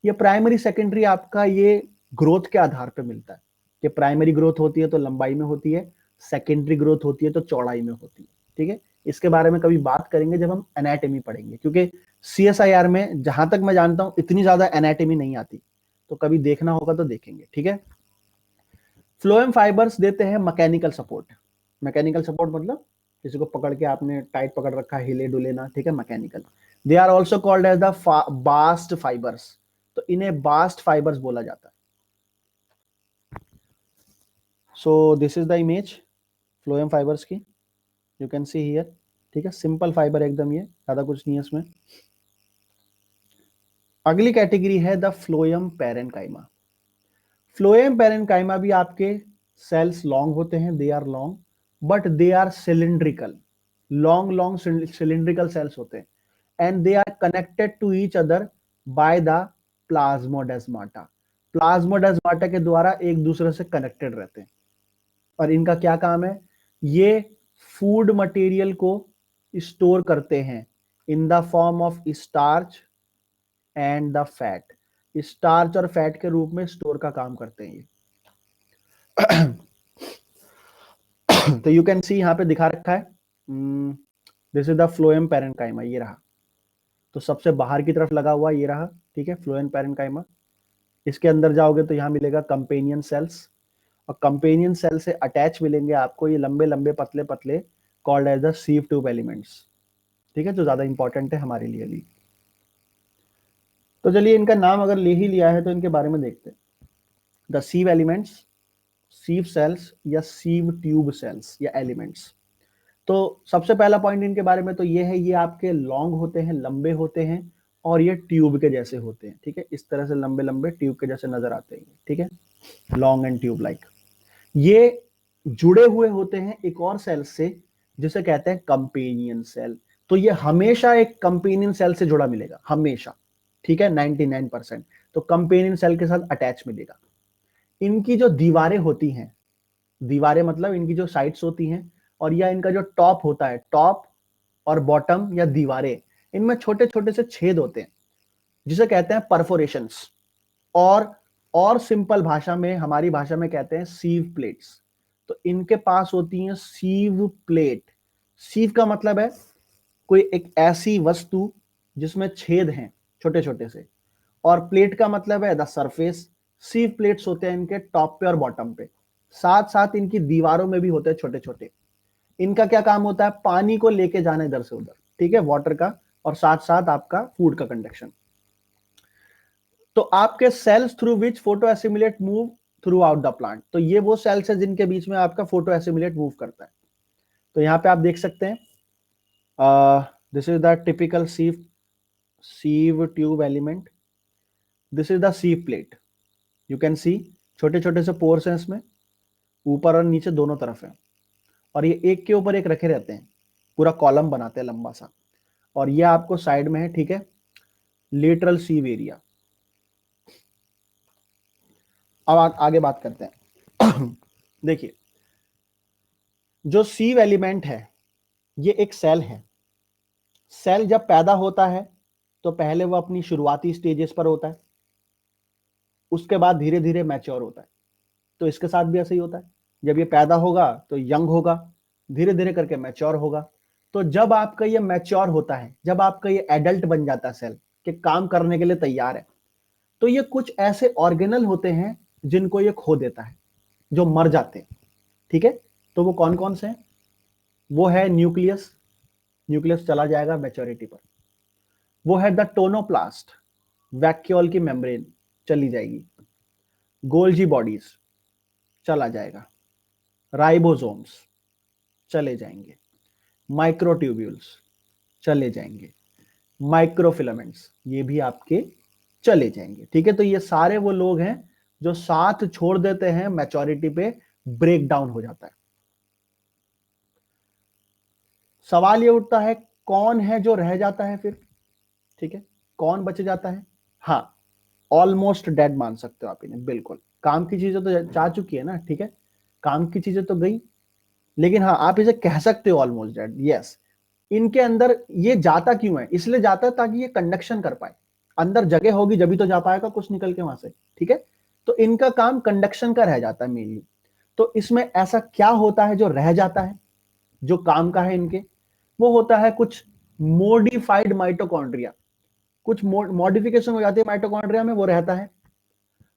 ये प्राइमरी सेकेंडरी आपका ये ग्रोथ के आधार पर मिलता है, कि प्राइमरी ग्रोथ होती है तो लंबाई में होती है, सेकेंडरी ग्रोथ होती है तो चौड़ाई में होती है, ठीक है। इसके बारे में कभी बात करेंगे जब हम एनाटॉमी पढ़ेंगे, क्योंकि सीएसआईआर में जहां तक मैं जानता हूं इतनी ज्यादा एनाटॉमी नहीं आती, तो कभी देखना होगा तो देखेंगे, ठीक है। फ्लोएम फाइबर्स देते हैं मैकेनिकल सपोर्ट। मैकेनिकल सपोर्ट मतलब किसी को पकड़ के आपने टाइट पकड़ रखा, हिले डुले ना, ठीक है, mechanical. They are also called as the bast fibres, तो इन्हें बास्ट फाइबर्स बोला जाता है। So this is the image phloem fibres की, यू कैन सी हियर, ठीक है, सिंपल फाइबर एकदम, ये ज्यादा कुछ नहीं है इसमें। अगली कैटेगरी है the phloem parenchyma. Phloem parenchyma भी आपके सेल्स लॉन्ग होते हैं, they are long, but they are cylindrical, long long cylindrical cells होते हैं, and they are connected to each other by the plasmodesmata. Plasmodesmata के द्वारा एक दूसरे से कनेक्टेड रहते हैं, और इनका क्या काम है, ये फूड मटेरियल को स्टोर करते हैं in the form of starch and the fat, starch और फैट के रूप में स्टोर का काम करते हैं ये। तो यू कैन सी यहाँ पे दिखा रखा है, this is the phloem parenchyma, ये रहा। तो सबसे बाहर की तरफ लगा हुआ ये रहा, ठीक है, फ्लोएम पैरेनकाइमा। इसके अंदर जाओगे तो यहाँ मिलेगा कंपेनियन सेल्स, और कंपेनियन सेल से अटैच मिलेंगे आपको ये लंबे लंबे पतले पतले called as the sieve tube elements, ठीक है, जो ज्यादा इंपॉर्टेंट है हमारे लिए अभी। तो चलिए इनका नाम अगर ले ही लिया है तो इनके बारे में देखते हैं। द सीव एलिमेंट्स, सीव सेल्स या सीव ट्यूब सेल्स या एलिमेंट्स। तो सबसे पहला पॉइंट इनके बारे में तो ये है, ये आपके लॉन्ग होते हैं, लंबे होते हैं, और ये ट्यूब के जैसे होते हैं, ठीक है, इस तरह से लंबे लंबे ट्यूब के जैसे नजर आते हैं, ठीक है, लॉन्ग एंड ट्यूब लाइक। ये जुड़े हुए होते हैं एक और सेल से जिसे कहते हैं कंपेनियन सेल। तो ये हमेशा एक कंपेनियन सेल से जुड़ा मिलेगा, हमेशा, ठीक है, 99%। तो कंपेनियन सेल के साथ अटैच मिलेगा। इनकी जो दीवारें होती हैं, दीवारें मतलब इनकी जो साइड्स होती हैं, और या इनका जो टॉप होता है, टॉप और बॉटम या दीवारें, इनमें छोटे छोटे से छेद होते हैं जिसे कहते हैं परफोरेशंस, और सिंपल भाषा में, हमारी भाषा में कहते हैं सीव प्लेट्स। तो इनके पास होती हैं सीव प्लेट। सीव का मतलब है कोई एक ऐसी वस्तु जिसमें छेद हैं छोटे छोटे से, और प्लेट का मतलब है द सरफेस। सीव प्लेट्स होते हैं इनके टॉप पे और बॉटम पे, साथ साथ इनकी दीवारों में भी होते हैं छोटे छोटे। इनका क्या काम होता है, पानी को लेके जाना इधर से उधर, ठीक है, वाटर का, और साथ साथ आपका फूड का कंडक्शन। तो आपके cells through which photo assimilate move throughout the plant, तो ये वो सेल्स है जिनके बीच में आपका फोटो एसिमुलेट मूव करता है। तो यहां पे आप देख सकते हैं, this is the typical सीव tube element, this is the सीव plate, you can सी छोटे छोटे से पोर्स हैं इसमें, ऊपर और नीचे दोनों तरफ है, और ये एक के ऊपर एक रखे रहते हैं, पूरा कॉलम बनाते हैं लंबा सा, और ये आपको साइड में है, ठीक है, लेटरल सीव एरिया। अब आगे बात करते हैं। देखिए, जो सीव एलिमेंट है ये एक सेल है। सेल जब पैदा होता है तो पहले वो अपनी शुरुआती स्टेजेस पर होता है, उसके बाद धीरे धीरे मैच्योर होता है। तो इसके साथ भी ऐसा ही होता है, जब ये पैदा होगा तो यंग होगा, धीरे धीरे करके मैच्योर होगा। तो जब आपका ये मैच्योर होता है, जब आपका ये एडल्ट बन जाता है, सेल के काम करने के लिए तैयार है, तो ये कुछ ऐसे ऑर्गेनल होते हैं जिनको ये खो देता है, जो मर जाते हैं, ठीक है। तो वो कौन कौन से हैं, वो है न्यूक्लियस, न्यूक्लियस चला जाएगा मैच्योरिटी पर। वो है द टोनोप्लास्ट, वैक्यूल की मेम्ब्रेन चली जाएगी। गोल्जी बॉडीज चला जाएगा। राइबोसोम्स चले जाएंगे। माइक्रोट्यूब्यूल्स चले जाएंगे। माइक्रोफिलामेंट्स ये भी आपके चले जाएंगे, ठीक है। तो ये सारे वो लोग हैं जो साथ छोड़ देते हैं, मैच्योरिटी पे ब्रेक डाउन हो जाता है। सवाल ये उठता है, कौन है जो रह जाता है फिर, ठीक है, कौन बच जाता है। हाँ, ऑलमोस्ट डेड मान सकते हो आप इन्हें, बिल्कुल। काम की चीजें तो जा चुकी है ना, ठीक है, काम की चीजें तो गई, लेकिन हाँ आप इसे कह सकते हो ऑलमोस्ट डेड, यस। इनके अंदर ये जाता क्यों है, इसलिए जाता है ताकि ये कंडक्शन कर पाए, अंदर जगह होगी जब भी तो जा पाएगा कुछ निकल के वहां से, ठीक है। तो इनका काम कंडक्शन का रह जाता है मेनली। तो इसमें ऐसा क्या होता है जो रह जाता है, जो काम का है इनके, वो होता है कुछ मॉडिफाइड माइटोकॉन्ड्रिया, कुछ मॉडिफिकेशन हो जाती है माइटोकॉन्ड्रिया में, वो रहता है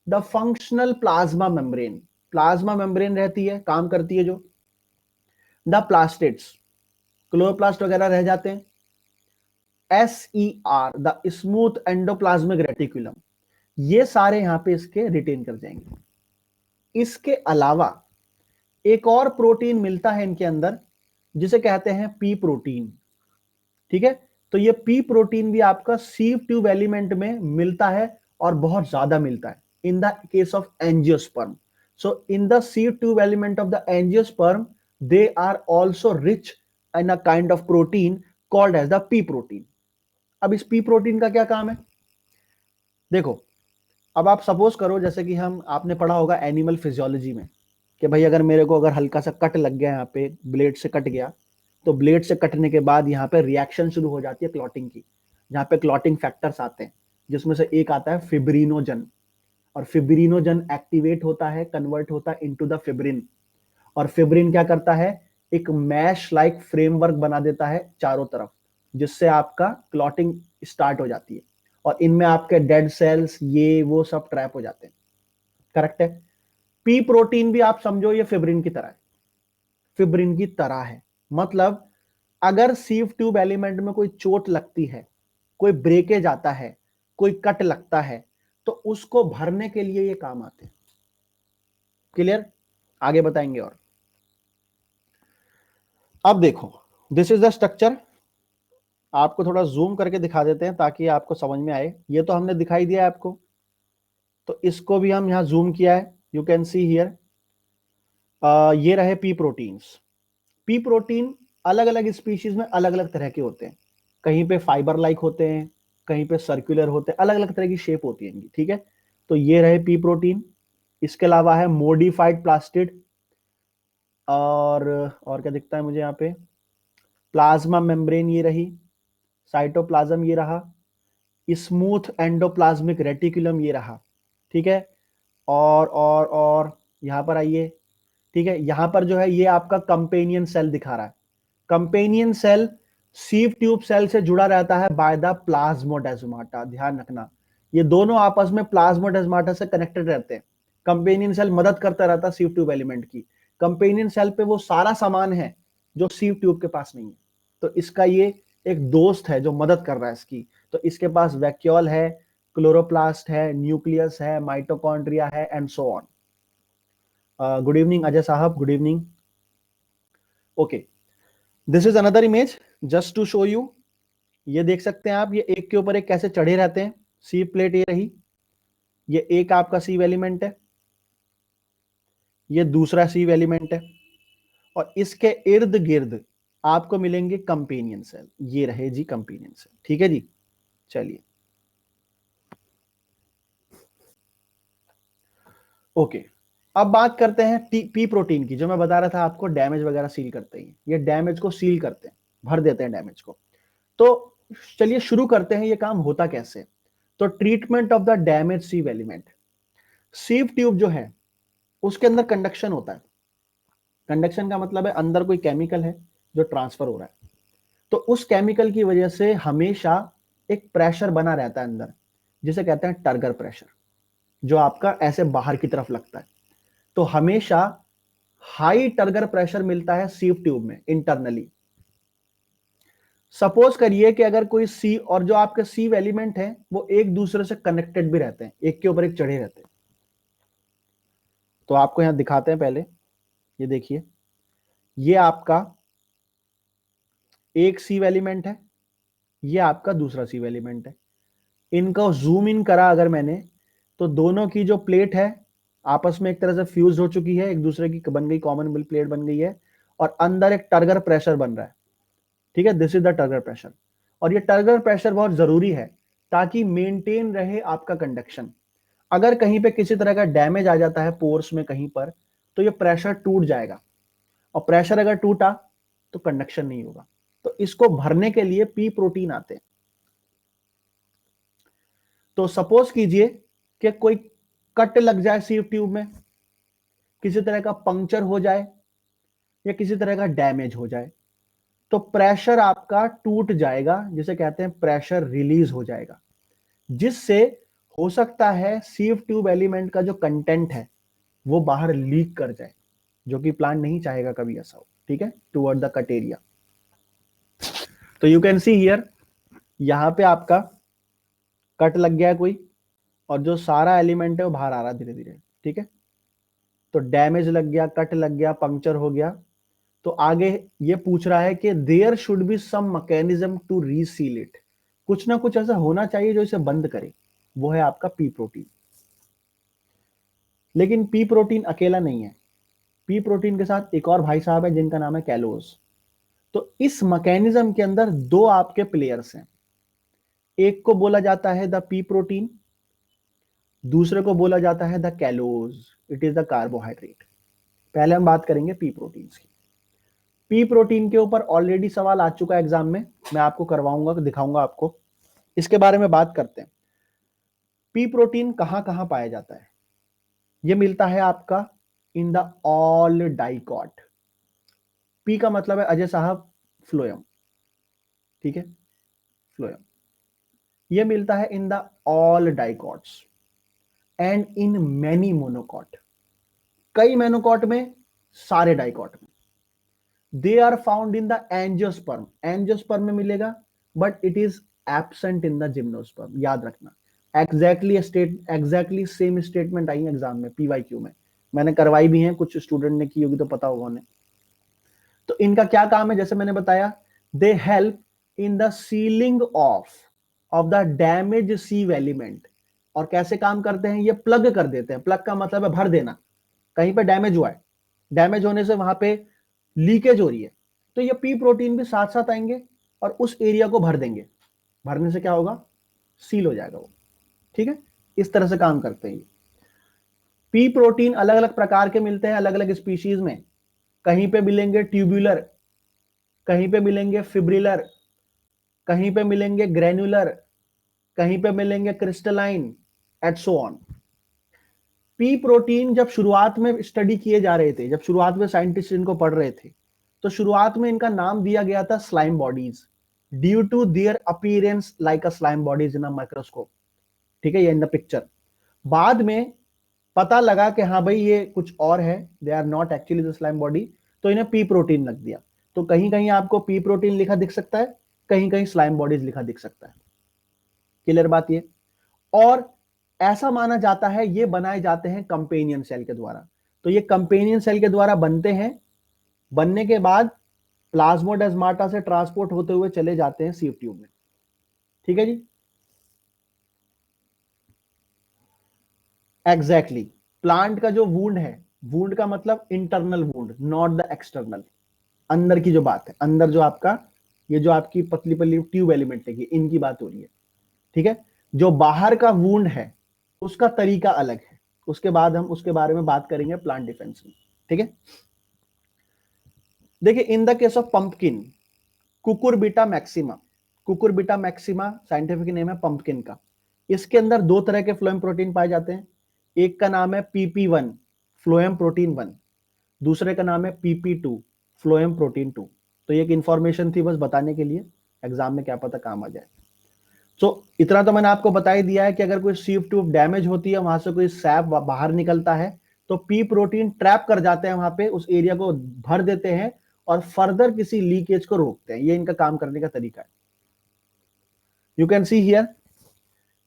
the functional plasma membrane, plasma membrane रहती है, काम करती है जो। द प्लास्टिड्स, क्लोरोप्लास्ट वगैरह रह जाते हैं। SER the smooth endoplasmic reticulum, ये सारे यहां पे इसके रिटेन कर जाएंगे। इसके अलावा एक और प्रोटीन मिलता है इनके अंदर जिसे कहते हैं पी प्रोटीन, ठीक है। तो ये पी प्रोटीन भी आपका सीव ट्यूब एलिमेंट में मिलता है, और बहुत ज्यादा मिलता है in the case of angiosperm. So in the sieve tube element of the angiosperm they are also rich in a kind of protein called as the P protein. अब इस पी प्रोटीन का क्या काम है, देखो, अब आप सपोज करो, जैसे कि हम, आपने पढ़ा होगा एनिमल फिजियोलॉजी में, कि भाई अगर मेरे को अगर हल्का सा कट लग गया, यहाँ पे ब्लेड से कट गया, तो ब्लेड से कटने के बाद यहाँ पे रिएक्शन शुरू हो जाती है क्लॉटिंग की, जहाँ पे क्लॉटिंग फैक्टर्स आते हैं, जिसमें से एक आता है फिब्रिनोजन, और फिब्रिनोजन एक्टिवेट होता है, कन्वर्ट होता है इनटू द फिब्रिन, और फिब्रिन क्या करता है, एक मैश लाइक फ्रेमवर्क बना देता है चारों तरफ, जिससे आपका क्लॉटिंग स्टार्ट हो जाती है, और इनमें आपके डेड सेल्स ये वो सब ट्रैप हो जाते हैं, करेक्ट है। पी प्रोटीन भी आप समझो ये फिब्रिन की तरह है, फिब्रिन की तरह है। मतलब अगर सीव ट्यूब एलिमेंट में कोई चोट लगती है, कोई ब्रेकेज आता है, कोई कट लगता है, तो उसको भरने के लिए ये काम आते हैं। क्लियर, आगे बताएंगे। और अब देखो, दिस इज द स्ट्रक्चर, आपको थोड़ा जूम करके दिखा देते हैं ताकि आपको समझ में आए। ये तो हमने दिखाई दिया है आपको, तो इसको भी हम यहां जूम किया है, यू कैन सी हियर। ये रहे पी प्रोटीन्स। पी प्रोटीन अलग अलग स्पीशीज में अलग अलग तरह के होते हैं, कहीं पे फाइबर लाइक होते हैं, कहीं पे सर्कुलर होते हैं, अलग अलग तरह की शेप होती है इनकी, ठीक है। तो ये रहे पी प्रोटीन। इसके अलावा है मॉडिफाइड प्लास्टिड, और क्या दिखता है मुझे यहाँ पे, प्लाज्मा मेम्ब्रेन ये रही, साइटोप्लाज्म ये रहा, स्मूथ एंडोप्लाज्मिक रेटिकुलम ये रहा, ठीक है। और यहां पर आइए, ठीक है, यहां पर जो है ये आपका कंपेनियन सेल दिखा रहा है। Companion cell sieve tube cell से जुड़ा रहता है बाय द प्लाज्मोडेस्माटा, ध्यान रखना, ये दोनों आपस में प्लाज्मोडेस्माटा से कनेक्टेड रहते हैं। कंपेनियन सेल मदद करता रहता है सीव ट्यूब एलिमेंट की। कंपेनियन सेल पे वो सारा सामान है जो सीव ट्यूब के पास नहीं है। तो इसका ये एक दोस्त है जो मदद कर रहा है इसकी। तो इसके पास वैक्यूल है, क्लोरोप्लास्ट है, न्यूक्लियस है, माइटोकॉन्ड्रिया है and so on. Good evening Ajay साहब, good evening. Okay, this is another image just to show you. ये देख सकते हैं आप, ये एक के ऊपर एक कैसे चढ़े रहते हैं। सी प्लेट ये रही, ये एक आपका सीव एलिमेंट है, ये दूसरा सीव एलिमेंट है, और इसके इर्द गिर्द आपको मिलेंगे कंपेनियन सेल। ये रहे जी कंपेनियन सेल, ठीक है जी। चलिए ओके, अब बात करते हैं पी प्रोटीन की, जो मैं बता रहा था आपको डैमेज वगैरह सील करते हैं। ये डैमेज को सील करते हैं, भर देते हैं डैमेज को। तो चलिए शुरू करते हैं, ये काम होता कैसे। तो treatment of the damage sieve element. Sieve tube जो है उसके अंदर कंडक्शन होता है। कंडक्शन का मतलब है अंदर कोई केमिकल है जो ट्रांसफर हो रहा है। तो उस केमिकल की वजह से हमेशा एक प्रेशर बना रहता है अंदर, जिसे कहते हैं टर्गर प्रेशर, जो आपका ऐसे बाहर की तरफ लगता है। तो हमेशा हाई टर्गर प्रेशर मिलता है सीव ट्यूब में इंटरनली। सपोज करिए कि अगर कोई सी और जो आपके सीव एलिमेंट है वो एक दूसरे से कनेक्टेड भी रहते हैं, एक के ऊपर एक चढ़े रहते हैं। तो आपको यहां दिखाते हैं पहले, ये देखिए, ये आपका एक सीव एलिमेंट है, ये आपका दूसरा सीव एलिमेंट है। इनको जूम इन करा अगर मैंने, तो दोनों की जो प्लेट है आपस में एक तरह से फ्यूज हो चुकी है, एक दूसरे की बन गई, कॉमन प्लेट बन गई है, और अंदर एक टर्गर प्रेशर बन रहा है। ठीक है, this is the turgor pressure. और ये टर्गर प्रेशर बहुत जरूरी है ताकि मेंटेन रहे आपका कंडक्शन। अगर कहीं पे किसी तरह का डैमेज आ जाता है पोर्स में कहीं पर, तो ये प्रेशर टूट जाएगा, और प्रेशर अगर टूटा तो कंडक्शन नहीं होगा। तो इसको भरने के लिए पी प्रोटीन आते हैं। तो सपोज कीजिए कि कोई कट लग जाए सीव ट्यूब में, किसी तरह का पंक्चर हो जाए या किसी तरह का डैमेज हो जाए, तो प्रेशर आपका टूट जाएगा, जिसे कहते हैं प्रेशर रिलीज हो जाएगा, जिससे हो सकता है सीव ट्यूब एलिमेंट का जो कंटेंट है वो बाहर लीक कर जाए, जो कि प्लांट नहीं चाहेगा कभी ऐसा हो। ठीक है, टुवर्ड द कट एरिया। तो यू कैन सी हियर, यहां पे आपका कट लग गया है कोई, और जो सारा एलिमेंट है वो बाहर आ रहा है धीरे धीरे। ठीक है, तो डैमेज लग गया, कट लग गया, पंक्चर हो गया। तो आगे ये पूछ रहा है कि there should be some mechanism to reseal it. कुछ ना कुछ ऐसा होना चाहिए जो इसे बंद करे, वो है आपका पी प्रोटीन। लेकिन पी प्रोटीन अकेला नहीं है, पी प्रोटीन के साथ एक और भाई साहब है जिनका नाम है कैलोज। तो इस मैकेनिज्म के अंदर दो आपके प्लेयर्स हैं, एक को बोला जाता है द पी प्रोटीन, दूसरे को बोला जाता है the callose, it is the carbohydrate. पहले हम बात करेंगे पी प्रोटीन की। पी प्रोटीन के ऊपर ऑलरेडी सवाल आ चुका है एग्जाम में, मैं आपको करवाऊंगा, दिखाऊंगा आपको। इसके बारे में बात करते हैं। पी प्रोटीन कहां कहां पाया जाता है। यह मिलता है आपका इन द ऑल डाइकॉट। पी का मतलब है अजय साहब फ्लोएम, ठीक है, फ्लोएम। यह मिलता है in the all dicots and in many monocot, कई मोनोकॉट में, सारे डाइकॉट में। They are found in the angiosperm, angiosperm में मिलेगा, but it is absent in the gymnosperm. याद रखना, एग्जैक्टली सेम स्टेटमेंट आई है एग्जाम में, पीवाईक्यू में, मैंने करवाई भी है, कुछ स्टूडेंट ने की होगी तो पता होगा उन्हें। तो इनका क्या काम है, जैसे मैंने बताया, they help in the sealing of the damage sieve element. और कैसे काम करते हैं, ये प्लग कर देते हैं। प्लग का मतलब है भर देना, कहीं पे डैमेज हुआ है, डैमेज होने से वहां पे लीकेज हो रही है, तो ये पी प्रोटीन भी साथ साथ आएंगे और उस एरिया को भर देंगे। भरने से क्या होगा, सील हो जाएगा वो। ठीक है, इस तरह से काम करते हैं। पी प्रोटीन अलग अलग प्रकार के मिलते हैं अलग अलग स्पीशीज में। कहीं पे मिलेंगे ट्यूब्यूलर, कहीं पे मिलेंगे फिब्रिलर, कहीं पे मिलेंगे ग्रेनुलर, कहीं पे मिलेंगे crystalline, at so on. P protein जब शुरुआत में स्टडी किए जा रहे थे, जब शुरुआत में साइंटिस्ट इनको पढ़ रहे थे, तो शुरुआत में इनका नाम दिया गया था slime bodies, due to their appearance like a slime bodies in a microscope. ठीक है, ये इन द पिक्चर। बाद में पता लगा कि हाँ भाई ये कुछ और है, they are not actually the slime body, तो इन्हें पी प्रोटीन लग दिया। तो कहीं कहीं आपको पी प्रोटीन लिखा दिख सकता है, कहीं कहीं स्लाइम बॉडीज लिखा दिख सकता है। क्लियर बात ये। और ऐसा माना जाता है ये बनाए जाते हैं कंपेनियन सेल के द्वारा। तो ये कंपेनियन सेल के द्वारा बनते हैं, बनने के बाद प्लाज्मोडेस्माटा से ट्रांसपोर्ट होते हुए चले जाते हैं सीव ट्यूब में। ठीक है जी, एग्जैक्टली exactly. प्लांट का जो वूंड है, वूंड का मतलब internal wound, not the external, अंदर की जो बात है, अंदर जो आपका ये जो आपकी पतली पतली ट्यूब एलिमेंट है, इनकी बात हो रही है। ठीक है, जो बाहर का वूंड है उसका तरीका अलग है, उसके बाद हम उसके बारे में बात करेंगे प्लांट डिफेंस में। ठीक है, देखिए इन the case of pumpkin, Cucurbita maxima, Cucurbita maxima scientific name है पंपकिन का। इसके अंदर दो तरह के फ्लोएम प्रोटीन पाए जाते हैं, एक का नाम है PP1 फ्लोएम प्रोटीन 1, दूसरे का नाम है PP2 फ्लोएम प्रोटीन 2। तो ये एक इंफॉर्मेशन थी बस बताने के लिए, एग्जाम में क्या पता काम आ जाए। तो इतना तो मैंने आपको बता ही दिया है कि अगर कोई सीव ट्यूब डैमेज होती है, वहां से कोई सैप बाहर निकलता है, तो पी प्रोटीन ट्रैप कर जाते हैं वहां पे, उस एरिया को भर देते हैं और फर्दर किसी लीकेज को रोकते हैं। ये इनका काम करने का तरीका है। यू कैन सी हियर,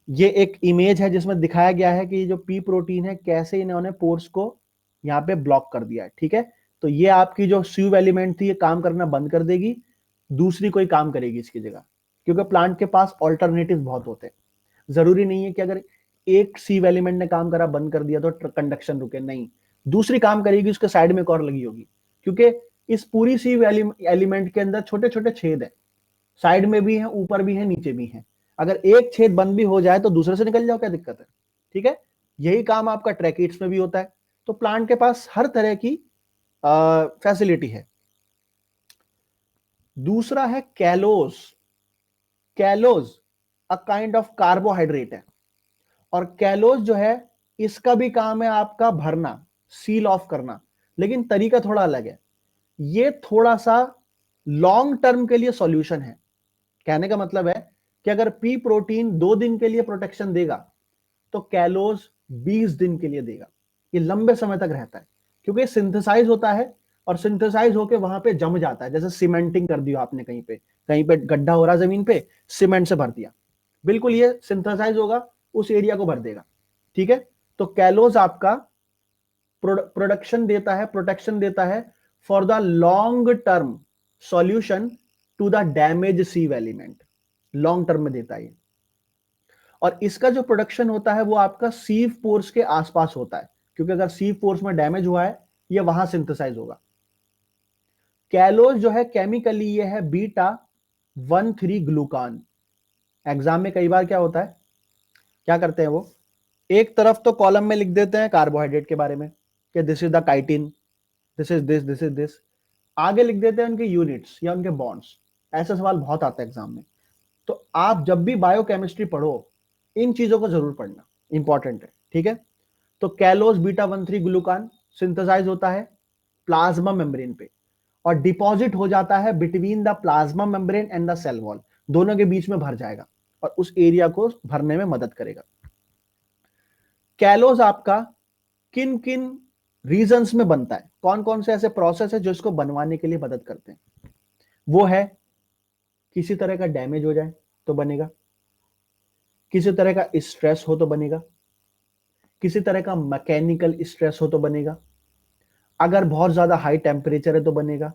ये एक इमेज है जिसमें दिखाया गया है कि जो पी प्रोटीन है कैसे इन्होंने पोर्स को यहाँ पे ब्लॉक कर दिया है। ठीक है, तो ये आपकी जो सीव एलिमेंट थी ये काम करना बंद कर देगी, दूसरी कोई काम करेगी इसकी जगह, क्योंकि प्लांट के पास ऑल्टरनेटिव बहुत होते हैं। जरूरी नहीं है कि अगर एक सीव एलिमेंट ने काम करा बंद कर दिया तो कंडक्शन रुके, नहीं, दूसरी काम करेगी, उसके साइड में एक और लगी होगी, क्योंकि इस पूरी सीव एलिमेंट के अंदर छोटे छोटे छेद है, साइड में भी है, ऊपर भी है, नीचे भी है। अगर एक छेद बंद भी हो जाए तो दूसरे से निकल जाओ, क्या दिक्कत है। ठीक है, यही काम आपका ट्रैकिड्स में भी होता है। तो प्लांट के पास हर तरह की फैसिलिटी है। दूसरा है callose. Callose a kind of carbohydrate है, और कैलोज जो है इसका भी काम है आपका भरना, सील ऑफ करना, लेकिन तरीका थोड़ा अलग है। ये थोड़ा सा लॉन्ग टर्म के लिए सॉल्यूशन है। कहने का मतलब है कि अगर पी प्रोटीन 2 दिन के लिए प्रोटेक्शन देगा तो कैलोज 20 दिन के लिए देगा। ये लंबे समय तक रहता है, क्योंकि सिंथेसाइज होता है और सिंथेसाइज होकर वहां पे जम जाता है। जैसे सीमेंटिंग कर दिया आपने, कहीं पे गड्ढा हो रहा जमीन पे, सीमेंट से भर दिया, बिल्कुल ये सिंथेसाइज होगा, उस एरिया को भर देगा। ठीक है, तो कैलोज आपका प्रोडक्शन देता है, प्रोटेक्शन देता है for the long term solution to the damage sieve element, long term में देता है। और इसका जो प्रोडक्शन होता है वो आपका सीव पोर्स के आसपास होता है, क्योंकि अगर सीव पोर्स में डैमेज हुआ है ये वहां सिंथेसाइज होगा। कैलोज जो है केमिकली ये है बीटा 1,3 ग्लूकान। एग्जाम में कई बार क्या होता है, क्या करते हैं वो, एक तरफ तो कॉलम में लिख देते हैं कार्बोहाइड्रेट के बारे में कि this is the chitin, this is this, this is this, आगे लिख देते हैं उनके यूनिट्स या उनके बॉन्ड्स। ऐसा सवाल बहुत आता है एग्जाम में। तो आप जब भी बायोकेमिस्ट्री पढ़ो इन चीजों को जरूर पढ़ना, इंपॉर्टेंट है। ठीक है, तो कैलोज बीटा 1,3 ग्लूकान सिंथेसाइज होता है प्लाज्मा मेम्ब्रेन पे और डिपॉजिट हो जाता है between the plasma membrane and the cell wall, दोनों के बीच में भर जाएगा और उस एरिया को भरने में मदद करेगा। कैलोज आपका किन किन रीजंस में बनता है, कौन कौन से ऐसे प्रोसेस है जो इसको बनवाने के लिए मदद करते हैं, वो है किसी तरह का डैमेज हो जाए तो बनेगा, किसी तरह का स्ट्रेस हो तो बनेगा, किसी तरह का मैकेनिकल स्ट्रेस हो तो बनेगा, अगर बहुत ज्यादा हाई टेम्परेचर है तो बनेगा,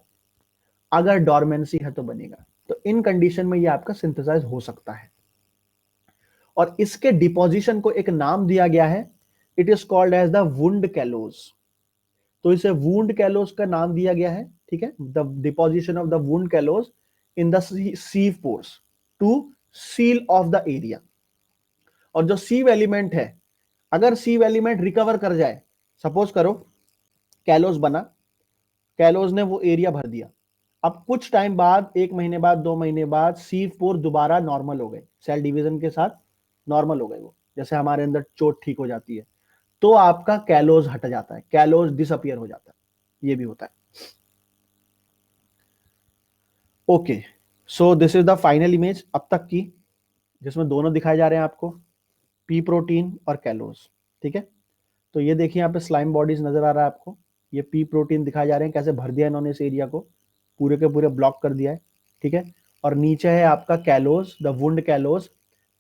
अगर डॉर्मेंसी है तो बनेगा। तो इन कंडीशन में ये आपका सिंथेसाइज हो सकता है और इसके डिपोजिशन को एक नाम दिया गया है, it is called as the wound callose. तो इसे वुंड कैलोज का नाम दिया गया है। ठीक है, the deposition of the wound callose in the sieve pores to seal off the area. और जो सीव एलिमेंट है, अगर सीव एलिमेंट रिकवर कर जाए, सपोज करो कैलोज बना, कैलोज ने वो एरिया भर दिया, अब कुछ टाइम बाद, 1 महीने बाद, 2 महीने बाद सीव पोर दोबारा नॉर्मल हो गए, सेल डिवीजन के साथ नॉर्मल हो गए, वो जैसे हमारे अंदर चोट ठीक हो जाती है, तो आपका कैलोज हट जाता है, कैलोज डिसअपियर हो जाता है, ये भी होता है। Okay, so this is the final image अब तक की, जिसमें दोनों दिखाए जा रहे हैं आपको, पी प्रोटीन और कैलोज। ठीक है, तो ये देखिए यहाँ पे स्लाइम बॉडीज नजर आ रहा है आपको, ये पी प्रोटीन दिखाए जा रहे हैं कैसे भर दिया इन्होंने इस एरिया को, पूरे के पूरे ब्लॉक कर दिया है, ठीक है। और नीचे है आपका callose, the wound callose,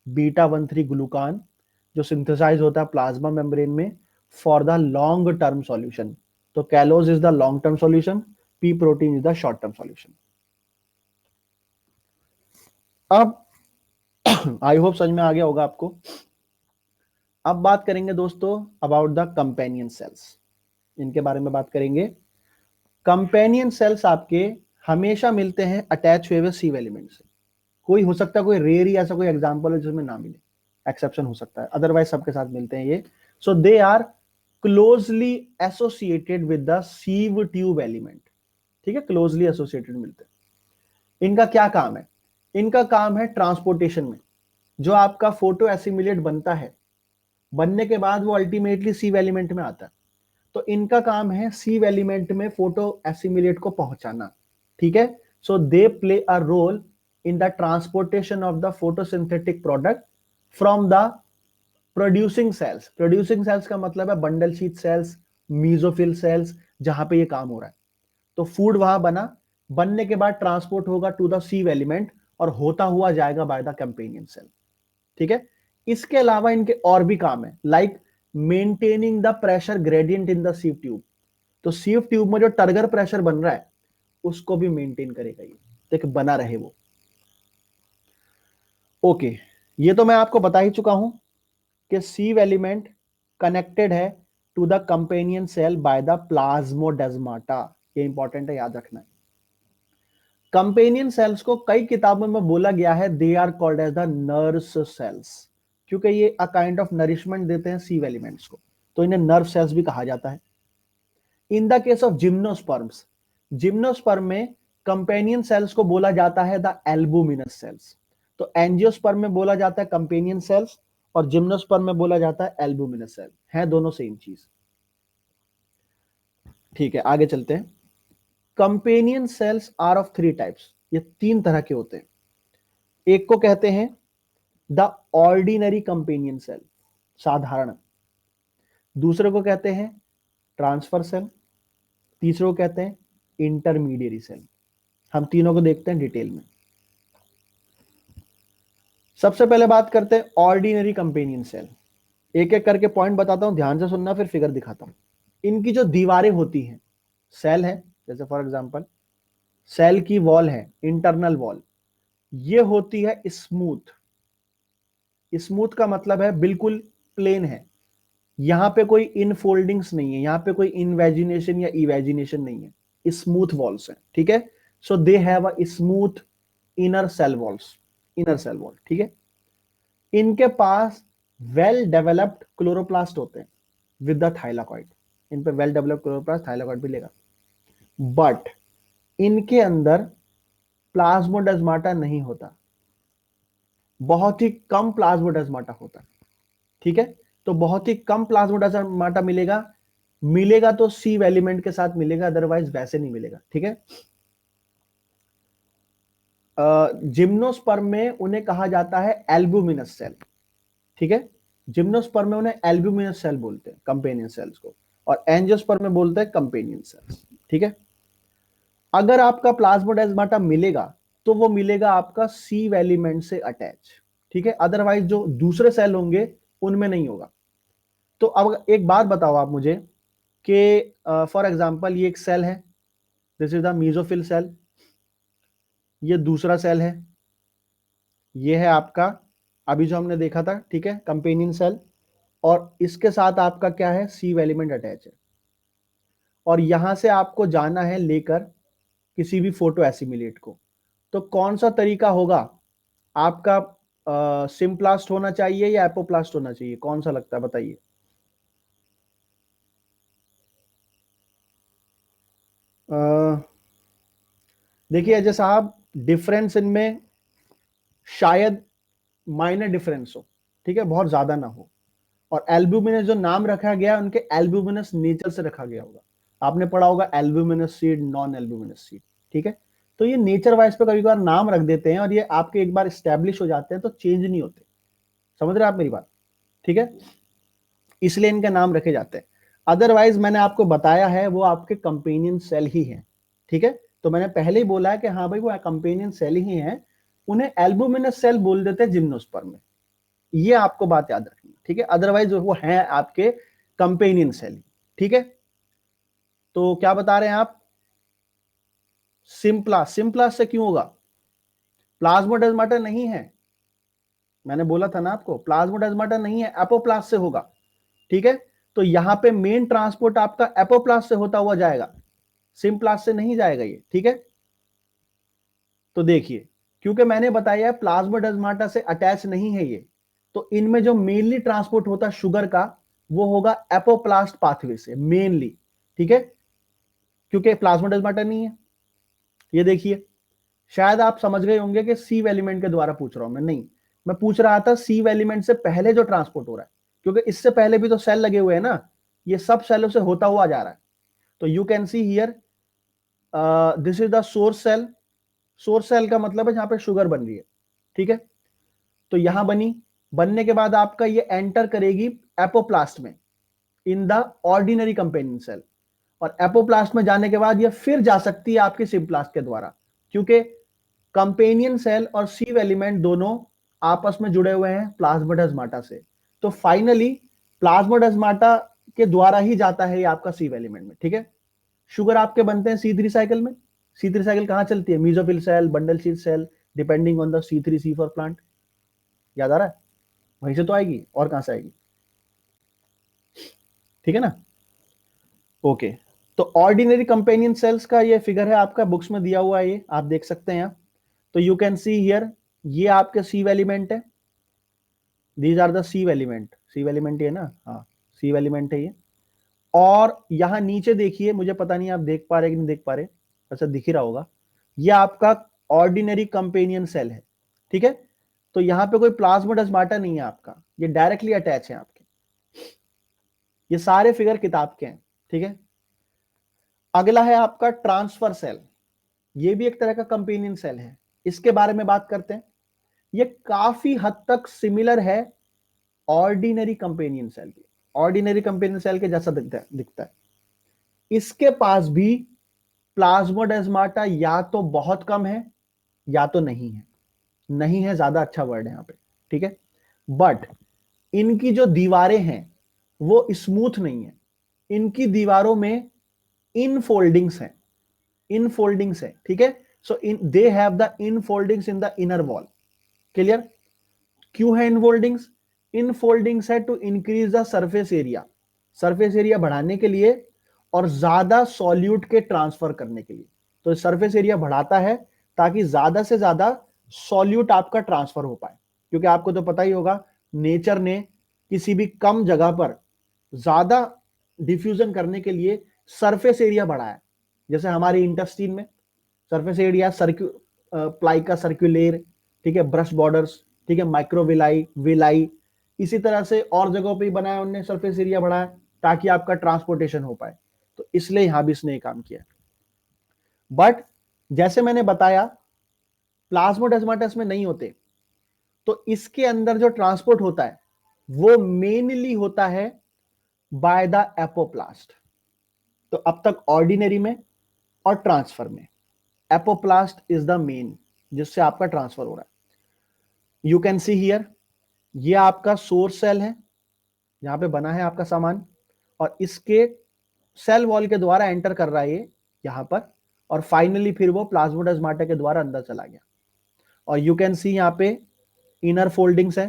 β13 glucan, जो सिंथेसाइज होता है प्लाज्मा मेम्ब्रेन में for the long term solution. तो callose is the long term solution, P protein is the short term solution. अब आई होप समझ में आ गया होगा आपको। अब बात करेंगे दोस्तों अबाउट द कंपेनियन सेल्स, इनके बारे में बात करेंगे। कंपेनियन सेल्स आपके हमेशा मिलते हैं अटैच हुए हुए सीव एलिमेंट से। कोई हो सकता है कोई रेयर ही ऐसा कोई एग्जांपल है जिसमें ना मिले, एक्सेप्शन हो सकता है, अदरवाइज सबके साथ मिलते हैं ये। So they are closely associated with the sieve tube element, ठीक है, क्लोजली एसोसिएटेड मिलते हैं। इनका क्या काम है? इनका काम है ट्रांसपोर्टेशन में। जो आपका फोटो एसिमिलेट बनता है, बनने के बाद वो अल्टीमेटली सीव एलिमेंट में आता है, तो इनका काम है सीव एलिमेंट में फोटो एसिमिलेट को पहुंचाना, ठीक है। So they play a role in the transportation of the photosynthetic product from the producing cells. Producing cells का मतलब है bundle sheath cells, mesophyll cells, जहां पे ये काम हो रहा है। तो फूड वहां बना, बनने के बाद ट्रांसपोर्ट होगा टू द सीव एलिमेंट और होता हुआ जाएगा बाय द कंपेनियन सेल, ठीक है। इसके अलावा इनके और भी काम है, like maintaining the pressure gradient in the sieve tube. तो सीव ट्यूब में जो टर्गर प्रेशर बन रहा है उसको भी मेंटेन करेगा ये, तो बना रहे वो। ओके, ये तो मैं आपको बता ही चुका हूं कि सीव एलिमेंट कनेक्टेड है to the companion cell by the plasmodesmata. ये इंपॉर्टेंट है, याद रखना है। कंपेनियन सेल्स को कई किताबों में बोला गया है they are called as the nurse cells, क्योंकि ये अ काइंड ऑफ नरिशमेंट देते हैं सीव एलिमेंट्स को, तो इन्हें नर्व सेल्स भी कहा जाता है। In the case of gymnosperms, gymnosperm में कंपेनियन सेल्स को बोला जाता है द एल्बुमिनस सेल्स। तो एंजियोस्पर्म में बोला जाता है कंपेनियन सेल्स और जिम्नोस्पर्म में बोला जाता है एल्बुमिनस सेल, है दोनों सेम चीज, ठीक है। आगे चलते हैं। Companion cells are of three types, ये तीन तरह के होते हैं। एक को कहते हैं द ऑर्डिनरी कंपेनियन सेल, साधारण। दूसरे को कहते हैं ट्रांसफर सेल। तीसरे को कहते हैं इंटरमीडिएरी सेल। हम तीनों को देखते हैं डिटेल में। सबसे पहले बात करते हैं ऑर्डिनरी कंपेनियन सेल। एक एक करके पॉइंट बताता हूं, ध्यान से सुनना, फिर फिगर दिखाता हूं। इनकी जो दीवारें होती हैं, सेल है, जैसे फॉर एग्जांपल सेल की वॉल है, इंटरनल वॉल, ये होती है स्मूथ। स्मूथ का मतलब है बिल्कुल प्लेन है, यहां पे कोई इनफोल्डिंग्स नहीं है, यहां पे कोई इनवेजिनेशन या इवेजिनेशन नहीं है, स्मूथ वॉल्स है, ठीक है। So they have a smooth inner cell walls, inner cell wall, ठीक है। इनके पास वेल डेवलप्ड क्लोरोप्लास्ट होते हैं विद द थाइलाकॉइड। इन पे वेल डेवलप्ड क्लोरोप्लास्ट, थाइलाकॉइड भी लेगा। बट इनके अंदर प्लाज्मोडेस्माटा नहीं होता, बहुत ही कम प्लाज्मोडेस्माटा होता है, ठीक है। तो बहुत ही कम प्लाज्मोडेस्माटा मिलेगा, मिलेगा तो सीव एलिमेंट के साथ मिलेगा, अदरवाइज वैसे नहीं मिलेगा, ठीक है। जिम्नोस्पर्म में उन्हें कहा जाता है एल्बुमिनस सेल, ठीक है। जिम्नोस्पर्म में उन्हें एल्बुमिनस सेल बोलते हैं कंपेनियन सेल्स को, और एंजियोस्पर्म में बोलते हैं कंपेनियन सेल्स, ठीक है। अगर आपका प्लाज्मोडेस्माटा मिलेगा तो वो मिलेगा आपका सीव एलिमेंट से अटैच, ठीक है, अदरवाइज जो दूसरे सेल होंगे उनमें नहीं होगा। तो अब एक बात बताओ आप मुझे कि फॉर एग्जांपल ये एक सेल है, this is the mesophyll cell, ये दूसरा सेल है, ये है आपका अभी जो हमने देखा था, ठीक है, कंपेनियन सेल, और इसके साथ आपका क्या है, सीव एलिमेंट अटैच है। और यहां से आपको जाना है लेकर किसी भी फोटो एसिमिलेट को, तो कौन सा तरीका होगा आपका? सिम्प्लास्ट होना चाहिए या एपोप्लास्ट होना चाहिए, कौन सा लगता है बताइए? देखिए अजय साहब, डिफरेंस इनमें शायद माइनर डिफरेंस हो, ठीक है, बहुत ज्यादा ना हो। और एल्ब्यूमिनस जो नाम रखा गया उनके एल्ब्यूमिनस नेचर से रखा गया होगा, आपने पढ़ा होगा albuminous seed, non albuminous seed, ठीक है। तो ये नेचर वाइज पे कभी कभार नाम रख देते हैं और ये आपके एक बार स्टैब्लिश हो जाते हैं तो चेंज नहीं होते, समझ रहे हैं आप मेरी बात, ठीक है। इसलिए इनके नाम रखे जाते हैं, अदरवाइज मैंने आपको बताया है वो आपके कंपेनियन सेल ही है, ठीक है। तो मैंने पहले ही बोला है कि हाँ भाई वो कंपेनियन सेल ही है, उन्हें एल्बुमिनस सेल बोल देते हैं जिम्नोस्पर्म में, ये आपको बात याद रखनी, ठीक है। अदरवाइज वो है आपके कंपेनियन सेल, ठीक है। तो क्या बता रहे हैं आप, सिम्प्लास्ट, सिम्प्लास्ट से क्यों होगा, प्लाज्मोडेस्माटा नहीं है, मैंने बोला था ना आपको प्लाज्मोडेस्माटा नहीं है, एपोप्लास्ट से होगा, ठीक है। तो यहां पे मेन ट्रांसपोर्ट आपका एपोप्लास्ट से होता हुआ जाएगा, सिम्प्लास्ट से नहीं जाएगा ये, ठीक है। तो देखिए, क्योंकि मैंने बताया प्लाज्मोडेस्माटा से अटैच नहीं है ये, तो इनमें जो मेनली ट्रांसपोर्ट होता है शुगर का, वो होगा एपोप्लास्ट पाथवे से मेनली, ठीक है, क्योंकि प्लाज्मोडेस्माटा नहीं है। ये देखिए, शायद आप समझ गए होंगे कि सी एलिमेंट के द्वारा पूछ रहा हूं मैं, नहीं, मैं पूछ रहा था सी एलिमेंट से पहले जो ट्रांसपोर्ट हो रहा है, क्योंकि इससे पहले भी तो सेल लगे हुए हैं ना, ये सब सेलों से होता हुआ जा रहा है। तो you can see here, this is the source cell, source cell का मतलब है जहां पे शुगर बन रही है, ठीक है। तो यहां बनी, बनने के बाद आपका ये एंटर करेगी एपोप्लास्ट में, in the ordinary companion cell, और एपोप्लास्ट में जाने के बाद ये फिर जा सकती है आपके सिम्प्लास्ट के द्वारा, क्योंकि कंपेनियन सेल और सीव एलिमेंट दोनों आपस में जुड़े हुए हैं प्लाज्मोडेस्माटा से। तो फाइनली प्लाज्मोडेस्माटा के द्वारा ही जाता है ये आपका सीव एलिमेंट में, ठीक है। शुगर आपके बनते हैं C3 साइकिल में, C3 साइकिल कहां चलती है, mesophyll cell, bundle sheath cell, depending on the C3 four plant, याद आ रहा है, वहीं से तो आएगी, और कहां से आएगी, ठीक है ना। ओके, तो ऑर्डिनरी कंपेनियन सेल्स का ये फिगर है आपका बुक्स में दिया हुआ है, ये आप देख सकते हैं यहाँ। तो यू कैन सी हियर, ये आपके सीव एलिमेंट है, these are the sieve element, sieve element है ना, हाँ सीव एलिमेंट है ये। और यहां नीचे देखिए, मुझे पता नहीं आप देख पा रहे कि नहीं देख पा रहे, ऐसा दिख ही रहा होगा, ये आपका ऑर्डिनरी कंपेनियन सेल है, ठीक है। तो यहां पे कोई प्लाज्मोडेस्माटा नहीं है आपका, ये डायरेक्टली अटैच है आपके, ये सारे फिगर किताब के हैं, ठीक है। अगला है आपका ट्रांसफर सेल, ये भी एक तरह का कंपेनियन सेल है, इसके बारे में बात करते हैं। ये काफी हद तक सिमिलर है ऑर्डिनरी कंपेनियन सेल के, ऑर्डिनरी कंपेनियन सेल के जैसा दिखता है। इसके पास भी प्लाज्मोडेस्माटा या तो बहुत कम है या तो नहीं है, नहीं है ज्यादा अच्छा वर्ड है यहां पे, ठीक है। बट इनकी जो दीवारें हैं वो स्मूथ नहीं है, इनकी दीवारों में इन फोल्डिंग्स हैं, इन फोल्डिंग्स है, ठीक है। So in they have the infoldings in the inner wall, clear. क्यों है इन फोल्डिंग्स, इन फोल्डिंग्स है to increase the surface area, surface area बढ़ाने के लिए और ज्यादा सॉल्यूट के ट्रांसफर करने के लिए। तो सरफेस एरिया बढ़ाता है ताकि ज्यादा से ज्यादा सॉल्यूट आपका ट्रांसफर हो पाए, क्योंकि आपको तो पता ही होगा नेचर ने किसी भी कम जगह पर ज्यादा डिफ्यूजन करने के लिए सरफेस एरिया बढ़ाया, जैसे हमारे इंटेस्टाइन में सरफेस एरिया प्लाई का सर्कुलेर, ठीक है, ब्रश बॉर्डर्स, ठीक है, माइक्रोविलाई, विलाई, इसी तरह से और जगहों पे बनाया उन्होंने, सरफेस एरिया बढ़ाया ताकि आपका ट्रांसपोर्टेशन हो पाए। तो इसलिए यहां भी इसने काम किया। बट जैसे मैंने बताया प्लाज्मोडेस्माटस में नहीं होते, तो इसके अंदर जो ट्रांसपोर्ट होता है वो मेनली होता है बाय द एपोप्लास्ट। तो अब तक ऑर्डिनरी में और ट्रांसफर में एपोप्लास्ट इज द मेन जिससे आपका ट्रांसफर हो रहा है। यू कैन सी हियर, ये आपका सोर्स सेल है, यहां पे बना है आपका सामान, और इसके सेल वॉल के द्वारा एंटर कर रहा है ये यहां पर, और फाइनली फिर वो प्लाज्मोडेस्माटा के द्वारा अंदर चला गया। और यू कैन सी यहां पे इनर फोल्डिंग्स है,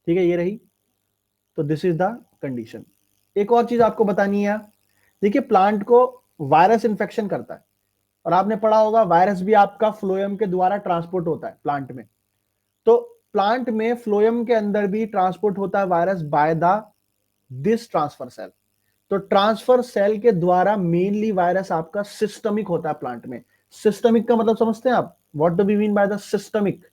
ठीक है, ये रही। तो दिस इज द कंडीशन। एक और चीज आपको बतानी है, देखिए प्लांट को वायरस इंफेक्शन करता है, और आपने पढ़ा होगा वायरस भी आपका फ्लोएम के द्वारा ट्रांसपोर्ट होता है प्लांट में। तो प्लांट में फ्लोएम के अंदर भी ट्रांसपोर्ट होता है virus by the this transfer cell. तो ट्रांसफर सेल के द्वारा मेनली वायरस आपका सिस्टमिक होता है प्लांट में। सिस्टमिक का मतलब समझते हैं आप, what do we mean by the systemic,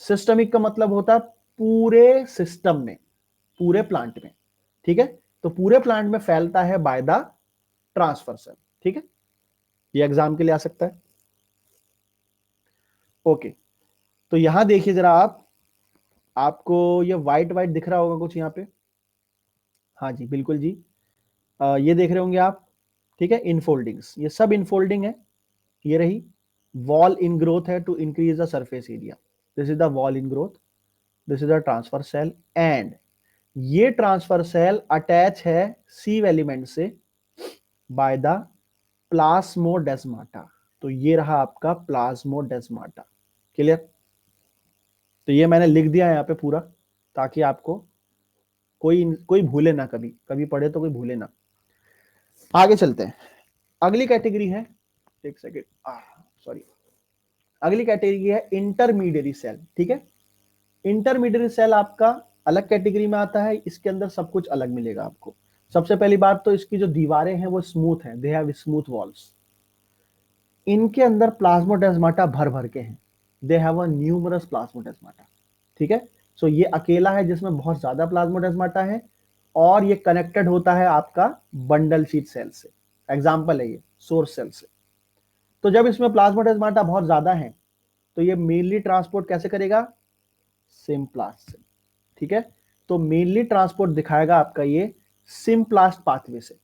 systemic का मतलब होता है पूरे सिस्टम में, पूरे प्लांट में, ठीक है। तो पूरे प्लांट में फैलता है बाय द ट्रांसफर सेल, ठीक है, ये एग्जाम के लिए आ सकता है। ओके, तो यहां देखिए जरा आप, आपको ये व्हाइट व्हाइट दिख रहा होगा कुछ यहाँ पे, हाँ जी बिल्कुल जी, ये देख रहे होंगे आप, ठीक है, इनफोल्डिंग्स, ये सब इनफोल्डिंग है। ये रही वॉल इन ग्रोथ है to increase the surface area, this is the wall ingrowth, this is the transfer cell, and ये ट्रांसफर सेल अटैच है सीव एलिमेंट से बाय द प्लाज्मोडेस्माटा। तो ये रहा आपका प्लाज्मोडेस्माटा। क्लियर? तो ये मैंने लिख दिया यहाँ पे पूरा, ताकि आपको कोई कोई भूले ना, कभी कभी पढ़े तो कोई भूले ना। आगे चलते हैं, अगली कैटेगरी है, एक सेकेंड, सॉरी, अगली कैटेगरी है इंटरमीडियरी सेल। ठीक है, इंटरमीडियरी सेल आपका अलग कैटेगरी में आता है, इसके अंदर सब कुछ अलग मिलेगा आपको। सबसे पहली बात तो इसकी जो दीवारें हैं वो स्मूथ है, दे हैव स्मूथ वॉल्स। इनके अंदर प्लाज्मोडेस्माटा भर भर के हैं, दे हैव अ न्यूमरस प्लाज्मोडेस्माटा। ठीक है, सो ये अकेला है जिसमें बहुत ज्यादा प्लाज्मोडेस्माटा है, और ये कनेक्टेड होता है आपका बंडल शीट सेल से। एग्जाम्पल है ये सोर्स सेल से। तो जब इसमें प्लाज्मोडेस्माटा बहुत ज्यादा है तो ये मेनली ट्रांसपोर्ट कैसे करेगा? सिम्प्लास्ट से। ठीक है, तो मेनली ट्रांसपोर्ट दिखाएगा आपका ये सिम्प्लास्ट पाथवे से,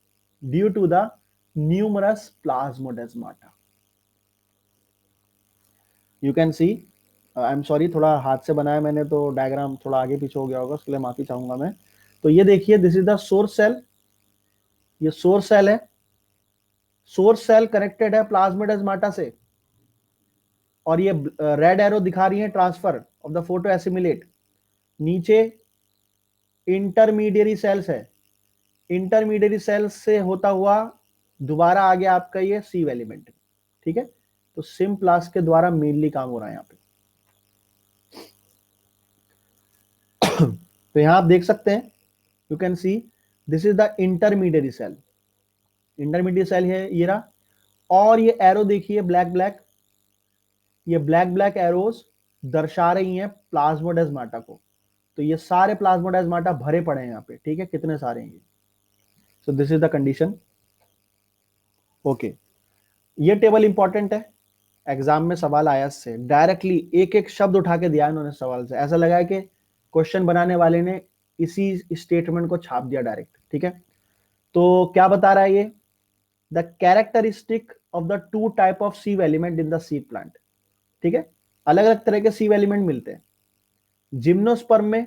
due to the numerous plasmodesmata. You can see, I am sorry, थोड़ा हाथ से बनाया मैंने तो डायग्राम थोड़ा आगे पीछे हो गया होगा, उसके लिए माफी चाहूंगा मैं। तो ये देखिए, this is the source cell, ये सोर्स सेल है, सोर्स सेल कनेक्टेड है प्लाज्मोडेस्माटा से, और ये रेड एरो दिखा रही है transfer of the photo assimilate. नीचे इंटरमीडियरी सेल्स है, इंटरमीडियरी सेल्स से होता हुआ दोबारा आ गया आपका ये सीव एलिमेंट। ठीक है, तो सिम्प्लास्ट के द्वारा मेनली काम हो रहा है यहाँ पे। तो यहां आप देख सकते हैं, you can see this is the intermediary cell, intermediary cell है ये रहा। और ये एरो देखिए ब्लैक ब्लैक, ये ब्लैक ब्लैक एरोज दर्शा रही हैं प्लाज्मोडेस्माटा को। तो ये सारे प्लाज्मोडेस्माटा भरे पड़े हैं यहाँ पे। ठीक है, कितने सारे हैं ये। सो this is the condition. Okay, ये टेबल इंपॉर्टेंट है, एग्जाम में सवाल आया इससे डायरेक्टली, एक एक शब्द उठा के दिया इन्होंने सवाल से, ऐसा लगा है कि क्वेश्चन बनाने वाले ने इसी स्टेटमेंट को छाप दिया डायरेक्ट। ठीक है, तो क्या बता रहा है ये? The characteristic of the two type of sieve element in the sieve plant. ठीक है, अलग अलग तरह के सीव एलिमेंट मिलते हैं। जिम्नोस्पर्म में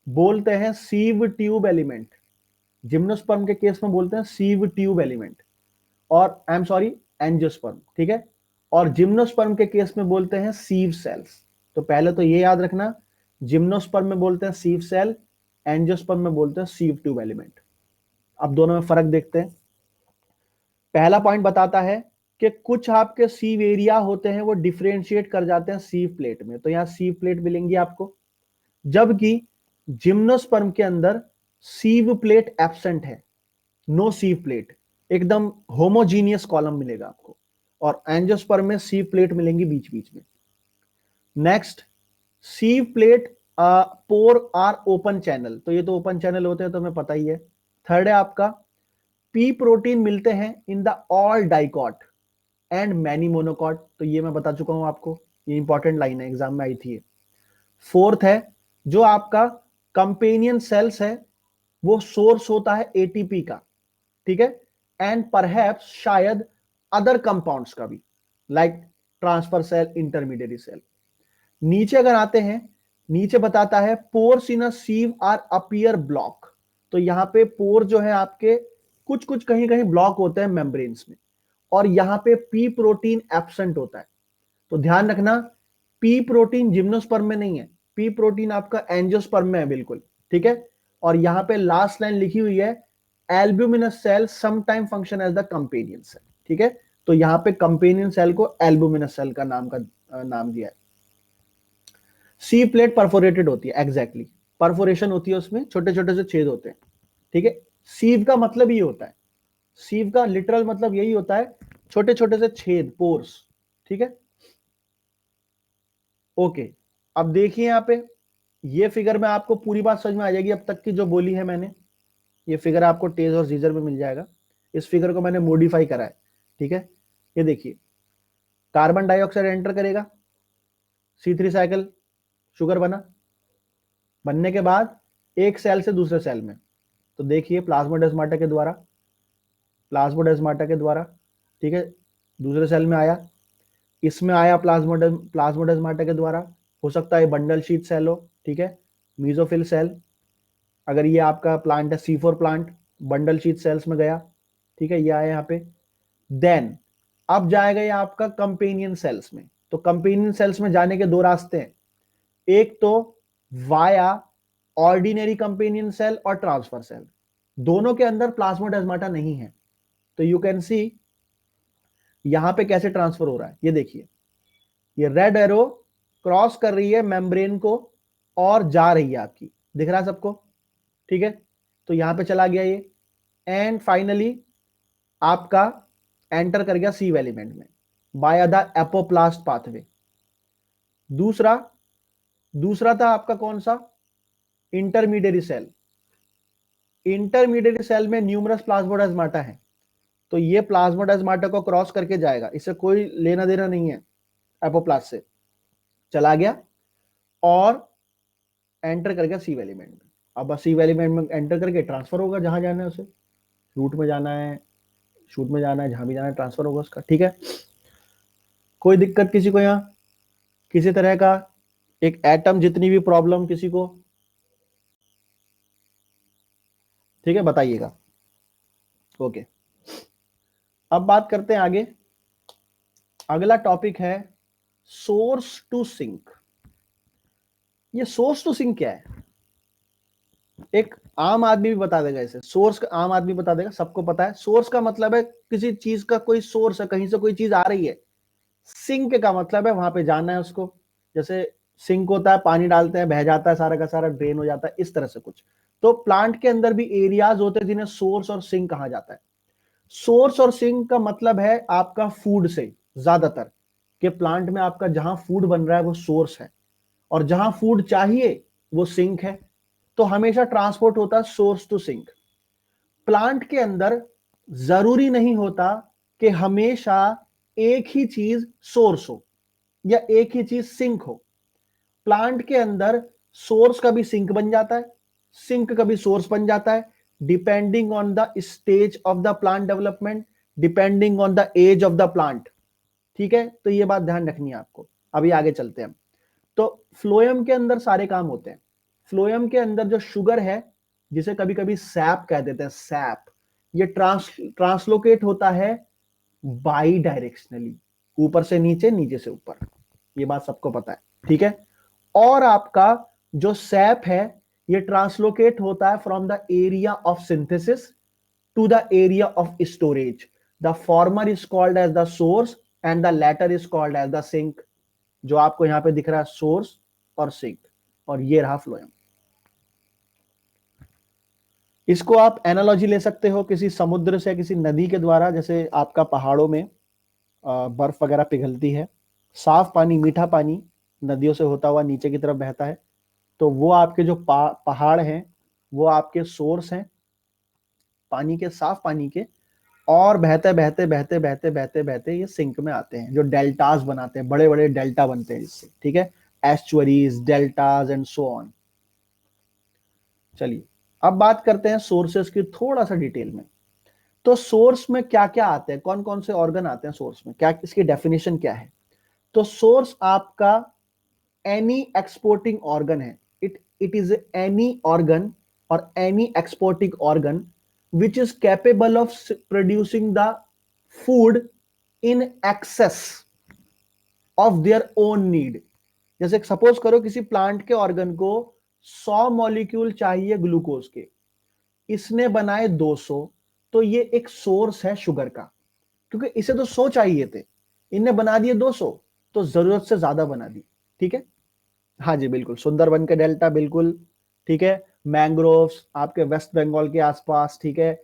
बोलते हैं सीव ट्यूब एलिमेंट, जिम्नोस्पर्म के केस में बोलते हैं सीव ट्यूब एलिमेंट, और आई एम सॉरी एंजियोस्पर्म। ठीक है, और जिम्नोस्पर्म के केस में बोलते हैं सीव सेल्स। तो पहले तो ये याद रखना, जिम्नोस्पर्म में बोलते हैं सीव सेल, एंजियोस्पर्म में बोलते हैं सीव ट्यूब एलिमेंट। अब दोनों में फर्क देखते हैं। पहला पॉइंट बताता है कि कुछ आपके सीव एरिया होते हैं वो डिफरेंशिएट कर जाते हैं सीव प्लेट में, तो यहां सीव प्लेट मिलेंगी आपको, जबकि जिम्नोस्पर्म के अंदर सीव प्लेट एब्सेंट है, नो सीव प्लेट, एकदम होमोजीनियस कॉलम मिलेगा आपको, और एंजियोस्पर्म में सीव प्लेट मिलेंगी बीच बीच में। Next, sieve plate pore are open channel, तो ये तो ओपन चैनल होते हैं तो हमें पता ही है। थर्ड है आपका पी प्रोटीन मिलते हैं इन the all dicot and many monocot, तो ये मैं बता चुका हूं आपको, ये इंपॉर्टेंट लाइन है, एग्जाम में आई थी। फोर्थ है जो आपका कंपेनियन सेल्स है वो सोर्स होता है एटीपी का। ठीक है, एंड परहैप्स शायद अदर कंपाउंड्स का भी, like transfer cell, intermediary cell. नीचे अगर आते हैं, नीचे बताता है pores in a sieve are appear block, तो यहां पे पोर जो है आपके कुछ कुछ कहीं कहीं ब्लॉक होते हैं मेम्ब्रेन्स में, और यहां पे पी प्रोटीन एब्सेंट होता है। तो ध्यान रखना, पी प्रोटीन जिम्नोस्पर्म में नहीं है, पी प्रोटीन आपका एंजियोस्पर्म में है बिल्कुल। ठीक है, और यहां पे लास्ट लाइन लिखी हुई है albuminous cell sometime function as the companion cell. ठीक है, तो यहां पे कंपेनियन सेल को एल्ब्यूमिनस सेल का नाम दिया है। सी प्लेट परफोरेटेड होती है, एग्जैक्टली परफोरेशन होती है, उसमें छोटे छोटे से छेद होते हैं। ठीक है, सीव का मतलब ये होता है, सीव का लिटरल मतलब यही होता है, छोटे छोटे से छेद, पोर्स। ठीक है, ओके। अब देखिए यहां पे ये फिगर में आपको पूरी बात समझ में आ जाएगी अब तक की जो बोली है मैंने। ये फिगर आपको टेज और जीजर में मिल जाएगा, इस फिगर को मैंने मॉडिफाई करा है। ठीक है, ये देखिए, कार्बन डाइऑक्साइड एंटर करेगा, C3 साइकिल, शुगर बना, बनने के बाद एक सेल से दूसरे सेल में, तो देखिए प्लाज्मोडेस्माटा के द्वारा प्लाज्मोडेस्माटा के द्वारा, ठीक है, दूसरे सेल में आया, इसमें आया प्लाज्मोडेस्माटा के द्वारा, हो सकता है बंडल शीथ सेल हो, ठीक है, मीजोफिल सेल, अगर ये आपका प्लांट है C4 plant, bundle sheath sales में गया, ठीक है, ये आया यहाँ पे। देन अब जाएगा ये आपका कंपेनियन सेल्स में। तो कंपेनियन सेल्स में जाने के दो रास्ते हैं, एक तो वाया ऑर्डिनरी कंपेनियन सेल और ट्रांसफर सेल, दोनों के अंदर प्लाज्मोडेस्माटा नहीं है। तो यू कैन सी यहां पे कैसे ट्रांसफर हो रहा है, ये देखिए, ये रेड एरो क्रॉस कर रही है मेम्ब्रेन को और जा रही है आपकी, दिख रहा है सबको, ठीक है, तो यहां पे चला गया ये, एंड फाइनली आपका एंटर कर गया सीव एलिमेंट में बाय द एपोप्लास्ट पाथवे। दूसरा दूसरा था आपका कौन सा, इंटरमीडिएरी सेल। इंटरमीडिएरी सेल में न्यूमरस प्लाज्मोडेस्माटा है, तो ये प्लाज्मोडेस्माटा को क्रॉस करके जाएगा, इससे कोई लेना देना नहीं है, एपोप्लास्ट से चला गया और एंटर कर गया सीव एलिमेंट में। अब सीव एलिमेंट में एंटर करके ट्रांसफर होगा जहां जाना है उसे, रूट में जाना है, शूट में जाना है, जहां भी जाना है ट्रांसफर होगा उसका, ठीक है। कोई दिक्कत किसी को यहाँ, किसी तरह का एक एटम जितनी भी प्रॉब्लम किसी को, ठीक है, बताइएगा। ओके, अब बात करते हैं आगे। अगला टॉपिक है सोर्स टू सिंक। ये सोर्स टू सिंक क्या है, एक आम आदमी भी बता देगा इसे, सोर्स का आम आदमी बता देगा, सबको पता है। सोर्स का मतलब है किसी चीज का कोई सोर्स है, कहीं से कोई चीज आ रही है। सिंक का मतलब है वहां पे जाना है उसको, जैसे सिंक होता है, पानी डालते हैं बह जाता है सारा का सारा, ड्रेन हो जाता है, इस तरह से कुछ। तो प्लांट के अंदर भी एरियाज होते हैं जिन्हें सोर्स और सिंक कहा जाता है। सोर्स और सिंक का मतलब है आपका फूड से, ज्यादातर के प्लांट में आपका जहां फूड बन रहा है वो सोर्स है, और जहां फूड चाहिए वो सिंक है। तो हमेशा ट्रांसपोर्ट होता है सोर्स टू सिंक। प्लांट के अंदर जरूरी नहीं होता कि हमेशा एक ही चीज सोर्स हो या एक ही चीज सिंक हो। प्लांट के अंदर सोर्स कभी सिंक बन जाता है, सिंक कभी सोर्स बन जाता है, depending on the stage of the plant development, depending on the age of the plant, ठीक है। तो ये बात ध्यान रखनी है आपको। अभी आगे चलते हैं। तो फ्लोएम के अंदर सारे काम होते हैं। फ्लोएम के अंदर जो शुगर है, जिसे कभी कभी सैप कह देते हैं, सैप, ये ट्रांसलोकेट होता है बाई डायरेक्शनली, ऊपर से नीचे, नीचे से ऊपर, ये बात सबको पता है, ठीक है। और आपका जो सैप है ये ट्रांसलोकेट होता है from the area of synthesis to the area of storage. The former is called as the source and the latter is called as the sink. जो आपको यहां पे दिख रहा है सोर्स और सिंक, और ये रहा फ्लोएम। इसको आप एनालॉजी ले सकते हो किसी समुद्र से, किसी नदी के द्वारा, जैसे आपका पहाड़ों में बर्फ वगैरह पिघलती है, साफ पानी, मीठा पानी नदियों से होता हुआ नीचे की तरफ बहता है, तो वो आपके जो पहाड़ हैं वो आपके सोर्स हैं पानी के, साफ पानी के, और बहते बहते बहते बहते बहते बहते ये सिंक में आते हैं, जो डेल्टास बनाते हैं, बड़े बड़े डेल्टा बनते हैं इससे, ठीक है, एस्चुअरीज, डेल्टास एंड सो ऑन। चलिए अब बात करते हैं सोर्सेस की थोड़ा सा डिटेल में। तो सोर्स में क्या क्या आते हैं, कौन कौन से ऑर्गन आते हैं सोर्स में, क्या इसकी डेफिनेशन क्या है। तो सोर्स आपका एनी एक्सपोर्टिंग ऑर्गन है। इट इज एनी ऑर्गन और any exporting organ which is capable of producing the food in excess of their own need. जैसे सपोज करो किसी प्लांट के ऑर्गन को 100 मॉलिक्यूल चाहिए ग्लूकोज के, इसने बनाए 200, तो ये एक सोर्स है शुगर का, क्योंकि इसे तो 100 चाहिए थे, इनने बना दिए 200, तो जरूरत से ज्यादा बना दी, ठीक है। हाँ जी बिल्कुल, सुंदरबन के डेल्टा, बिल्कुल ठीक है, मैंग्रोव्स आपके वेस्ट बंगाल के आसपास, ठीक है,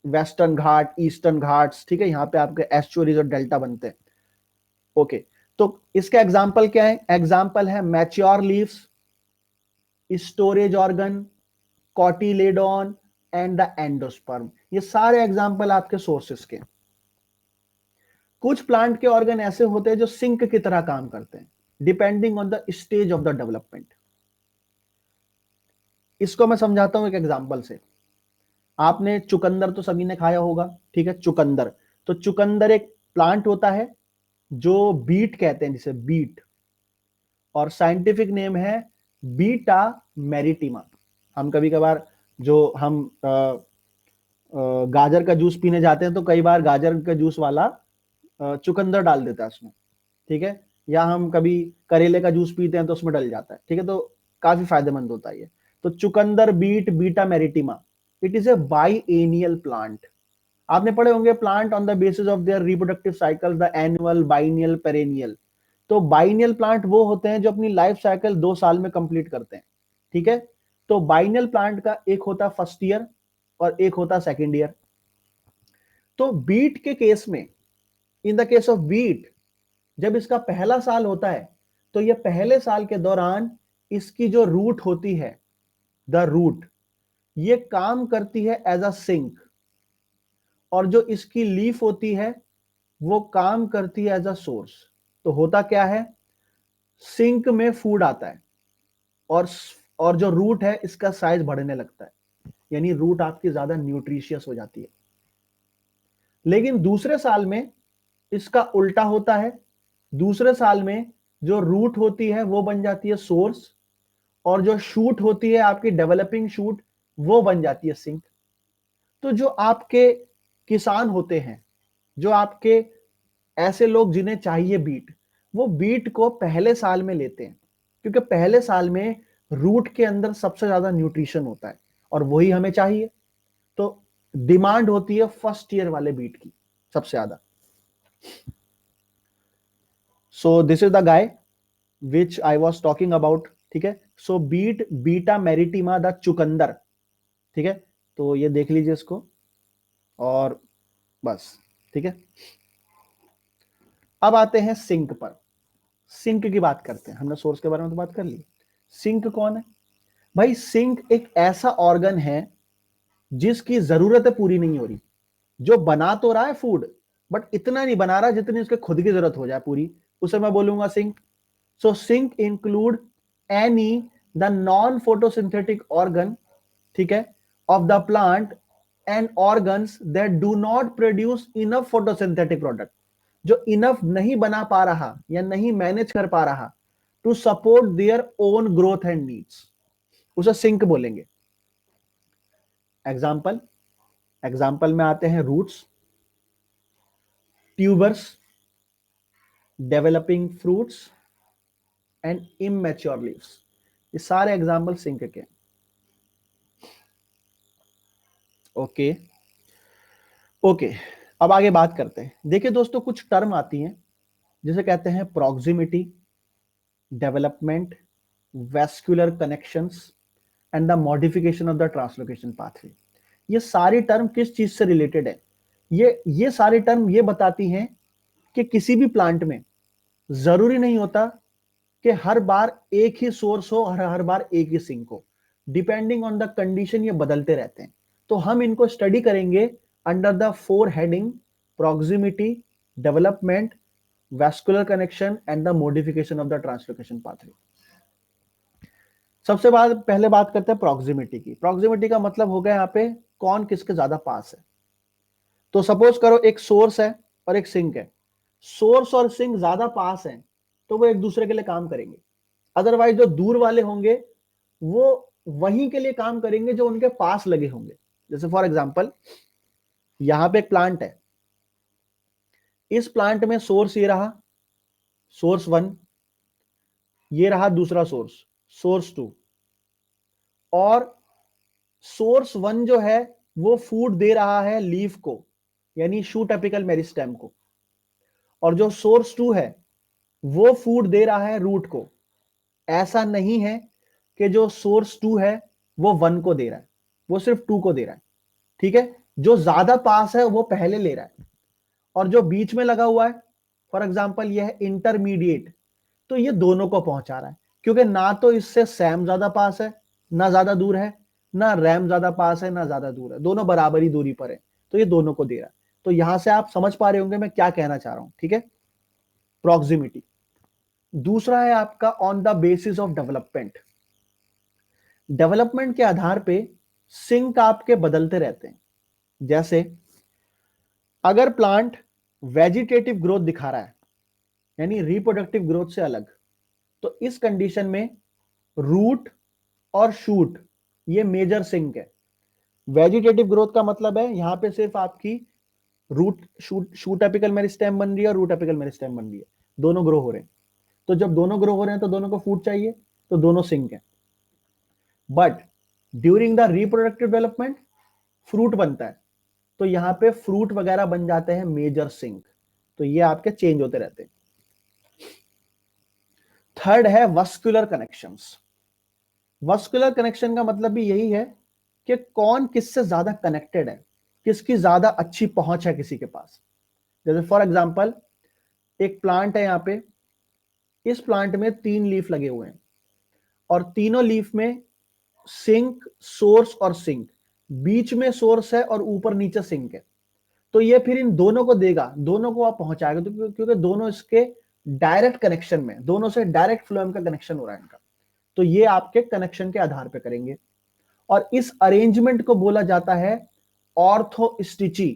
वेस्टर्न घाट, ईस्टर्न घाट्स, ठीक है, यहाँ पे आपके एस्चुअरीज और डेल्टा बनते हैं। ओके, तो इसका एग्जाम्पल क्या है, एग्जाम्पल है mature leaves, storage organ, cotyledon and the endosperm. ये सारे एग्जाम्पल आपके सोर्सेस के। कुछ प्लांट के ऑर्गन ऐसे होते हैं जो सिंक की तरह काम करते हैं, depending on the stage of the development. इसको मैं समझाता हूं एक एग्जांपल से। आपने चुकंदर तो सभी ने खाया होगा, ठीक है, चुकंदर। तो चुकंदर एक प्लांट होता है जो बीट कहते हैं, जिसे बीट, और साइंटिफिक नेम है बीटा मैरिटिमा। हम कभी कभार जो हम गाजर का जूस पीने जाते हैं तो कई बार गाजर का जूस वाला चुकंदर डाल देता है उसमें, ठीक है, या हम कभी करेले का जूस पीते हैं तो उसमें डल जाता है, ठीक है, तो काफी फायदेमंद होता है ये। तो चुकंदर beet Beta maritima, it is a biennial plant. आपने पढ़े होंगे plant on the basis of their reproductive cycle, the annual, biennial, perennial. तो बाइनियल प्लांट वो होते हैं जो अपनी लाइफ साइकिल 2 साल में कंप्लीट करते हैं, ठीक है। तो बाइनियल प्लांट का एक होता है फर्स्ट ईयर और एक होता है सेकेंड ईयर। तो बीट के केस में, in the case of beet, जब इसका पहला साल होता है तो ये पहले साल के दौरान इसकी जो रूट होती है, द रूट, ये काम करती है एज अ सिंक, और जो इसकी लीफ होती है वो काम करती है एज अ सोर्स। तो होता क्या है, सिंक में फूड आता है और और जो रूट है इसका साइज बढ़ने लगता है, यानी रूट आपकी ज्यादा न्यूट्रिशियस हो जाती है। लेकिन दूसरे साल में इसका उल्टा होता है। दूसरे साल में जो रूट होती है वो बन जाती है सोर्स, और जो शूट होती है आपकी डेवलपिंग शूट, वो बन जाती है सिंक। तो जो आपके किसान होते हैं, जो आपके ऐसे लोग जिन्हें चाहिए बीट, वो बीट को पहले साल में लेते हैं, क्योंकि पहले साल में रूट के अंदर सबसे ज्यादा न्यूट्रिशन होता है और वही हमें चाहिए। तो डिमांड होती है फर्स्ट ईयर वाले बीट की सबसे ज्यादा। सो this is the guy which I was talking about, ठीक है। सो बीट बीटा मैरिटिमा द चुकंदर, ठीक है। तो ये देख लीजिए इसको, और बस, ठीक है। अब आते हैं सिंक पर। सिंक की बात करते हैं, हमने सोर्स के बारे में तो बात कर ली। सिंक कौन है भाई? सिंक एक ऐसा ऑर्गन है जिसकी जरूरतें पूरी नहीं हो रही, जो बना तो रहा है फूड बट इतना नहीं बना रहा जितनी उसके खुद की जरूरत हो जाए पूरी, उसे मैं बोलूंगा sink. So sink include any the non photosynthetic organ, ठीक है, of the plant and organs that do not produce enough photosynthetic product, जो इनफ नहीं बना पा रहा या नहीं मैनेज कर पा रहा to support their own growth and needs, उसे सिंक बोलेंगे। एग्जाम्पल, एग्जाम्पल में आते हैं roots, tubers, developing fruits and immature leaves. ये सारे एग्जाम्पल सिंक के। ओके ओके, अब आगे बात करते हैं। देखिए दोस्तों, कुछ टर्म आती हैं जिसे कहते हैं proximity, development, vascular connections and the modification of the translocation pathway. ये सारी टर्म किस चीज से रिलेटेड है? ये सारी टर्म ये बताती हैं कि किसी भी प्लांट में जरूरी नहीं होता कि हर बार एक ही सोर्स हो और हर बार एक ही सिंक हो। डिपेंडिंग ऑन द कंडीशन ये बदलते रहते हैं। तो हम इनको स्टडी करेंगे under the 4 heading: proximity, development, vascular connection and the modification of the translocation pathway. सबसे पहले बात करते हैं प्रॉक्सिमिटी की। प्रॉक्सिमिटी का मतलब हो गया यहाँ पे कौन किसके ज्यादा पास है। तो सपोज करो एक सोर्स है और एक सिंक है। सोर्स और सिंक ज्यादा पास हैं तो वो एक दूसरे के लिए काम करेंगे। अदरवाइज जो दूर वाले होंगे वो वहीं के लिए काम करेंगे जो उनके पास लगे होंगे। जैसे फॉर एग्जांपल, यहां पे एक प्लांट है, इस प्लांट में सोर्स ये रहा, सोर्स 1, ये रहा दूसरा सोर्स, सोर्स 2, और सोर्स 1 जो है वो फूड दे रहा है लीफ को, यानी शूट एपिकल मेरिस्टेम को, और जो सोर्स 2 है वो फूड दे रहा है रूट को। ऐसा नहीं है कि जो सोर्स 2 है वो 1 को दे रहा है, वो सिर्फ 2 को दे रहा है, ठीक है। जो ज्यादा पास है वो पहले ले रहा है, और जो बीच में लगा हुआ है, फॉर एग्जाम्पल यह है इंटरमीडिएट, तो ये दोनों को पहुंचा रहा है, क्योंकि ना तो इससे सैम ज्यादा पास है ना ज्यादा दूर है, ना रैम ज्यादा पास है ना ज्यादा दूर है, दोनों बराबरी दूरी पर है, तो ये दोनों को दे रहा है। तो यहां से आप समझ पा रहे होंगे मैं क्या कहना चाह रहा हूं, ठीक है। प्रॉक्सिमिटी। दूसरा है आपका on the basis of development. Development के आधार पे सिंक आपके बदलते रहते हैं। जैसे अगर प्लांट वेजिटेटिव ग्रोथ दिखा रहा है, यानी रिप्रोडक्टिव ग्रोथ से अलग, तो इस कंडीशन में रूट और शूट ये मेजर सिंक है। वेजिटेटिव ग्रोथ का मतलब है यहां पे सिर्फ आपकी रूट शूट एपिकल मेरिस्टेम बन रही है और रूट एपिकल मेरिस्टेम बन रही है, दोनों ग्रो हो रहे हैं। तो जब दोनों ग्रो हो रहे हैं तो दोनों को फूड चाहिए, तो दोनों सिंक है। But during the reproductive development fruit बनता है, तो यहां पे फ्रूट वगैरह बन जाते हैं मेजर सिंक। तो ये आपके चेंज होते रहते हैं। थर्ड है वस्कुलर कनेक्शंस। वस्कुलर कनेक्शन का मतलब भी यही है कि कौन किससे ज्यादा कनेक्टेड है, किसकी ज्यादा अच्छी पहुंच है किसी के पास। जैसे फॉर एग्जांपल एक प्लांट है, यहां पे इस प्लांट में 3 लीफ लगे हुए हैं और तीनों लीफ में सिंक, सोर्स और सिंक, बीच में सोर्स है और ऊपर नीचे सिंक है। तो ये फिर इन दोनों को देगा, दोनों को आप पहुंचाएगा, तो क्योंकि दोनों इसके डायरेक्ट कनेक्शन में, दोनों से डायरेक्ट फ्लोएम का कनेक्शन हो रहा है इनका, तो ये आपके कनेक्शन के आधार पर करेंगे। और इस अरेंजमेंट को बोला जाता है orthostichy.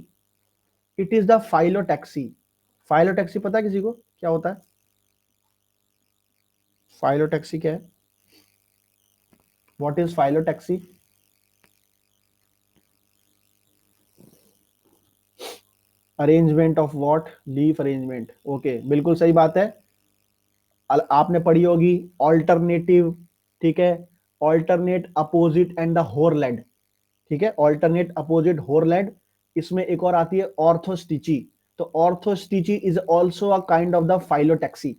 It is the phyllotaxy. Phyllotaxy पता है किसी को क्या होता है? फाइलोटैक्सी क्या है? What is phyllotaxy? Arrangement of what? Leaf arrangement. Okay, बिल्कुल सही बात है। आपने पढ़ी होगी ऑल्टरनेटिव, ठीक है, ऑल्टरनेट, अपोजिट एंड द होरलेड, ठीक है, ऑल्टरनेट, अपोजिट, होरलेड। इसमें एक और आती है ऑर्थोस्टिची। तो orthostichy is also a kind of the phyllotaxy.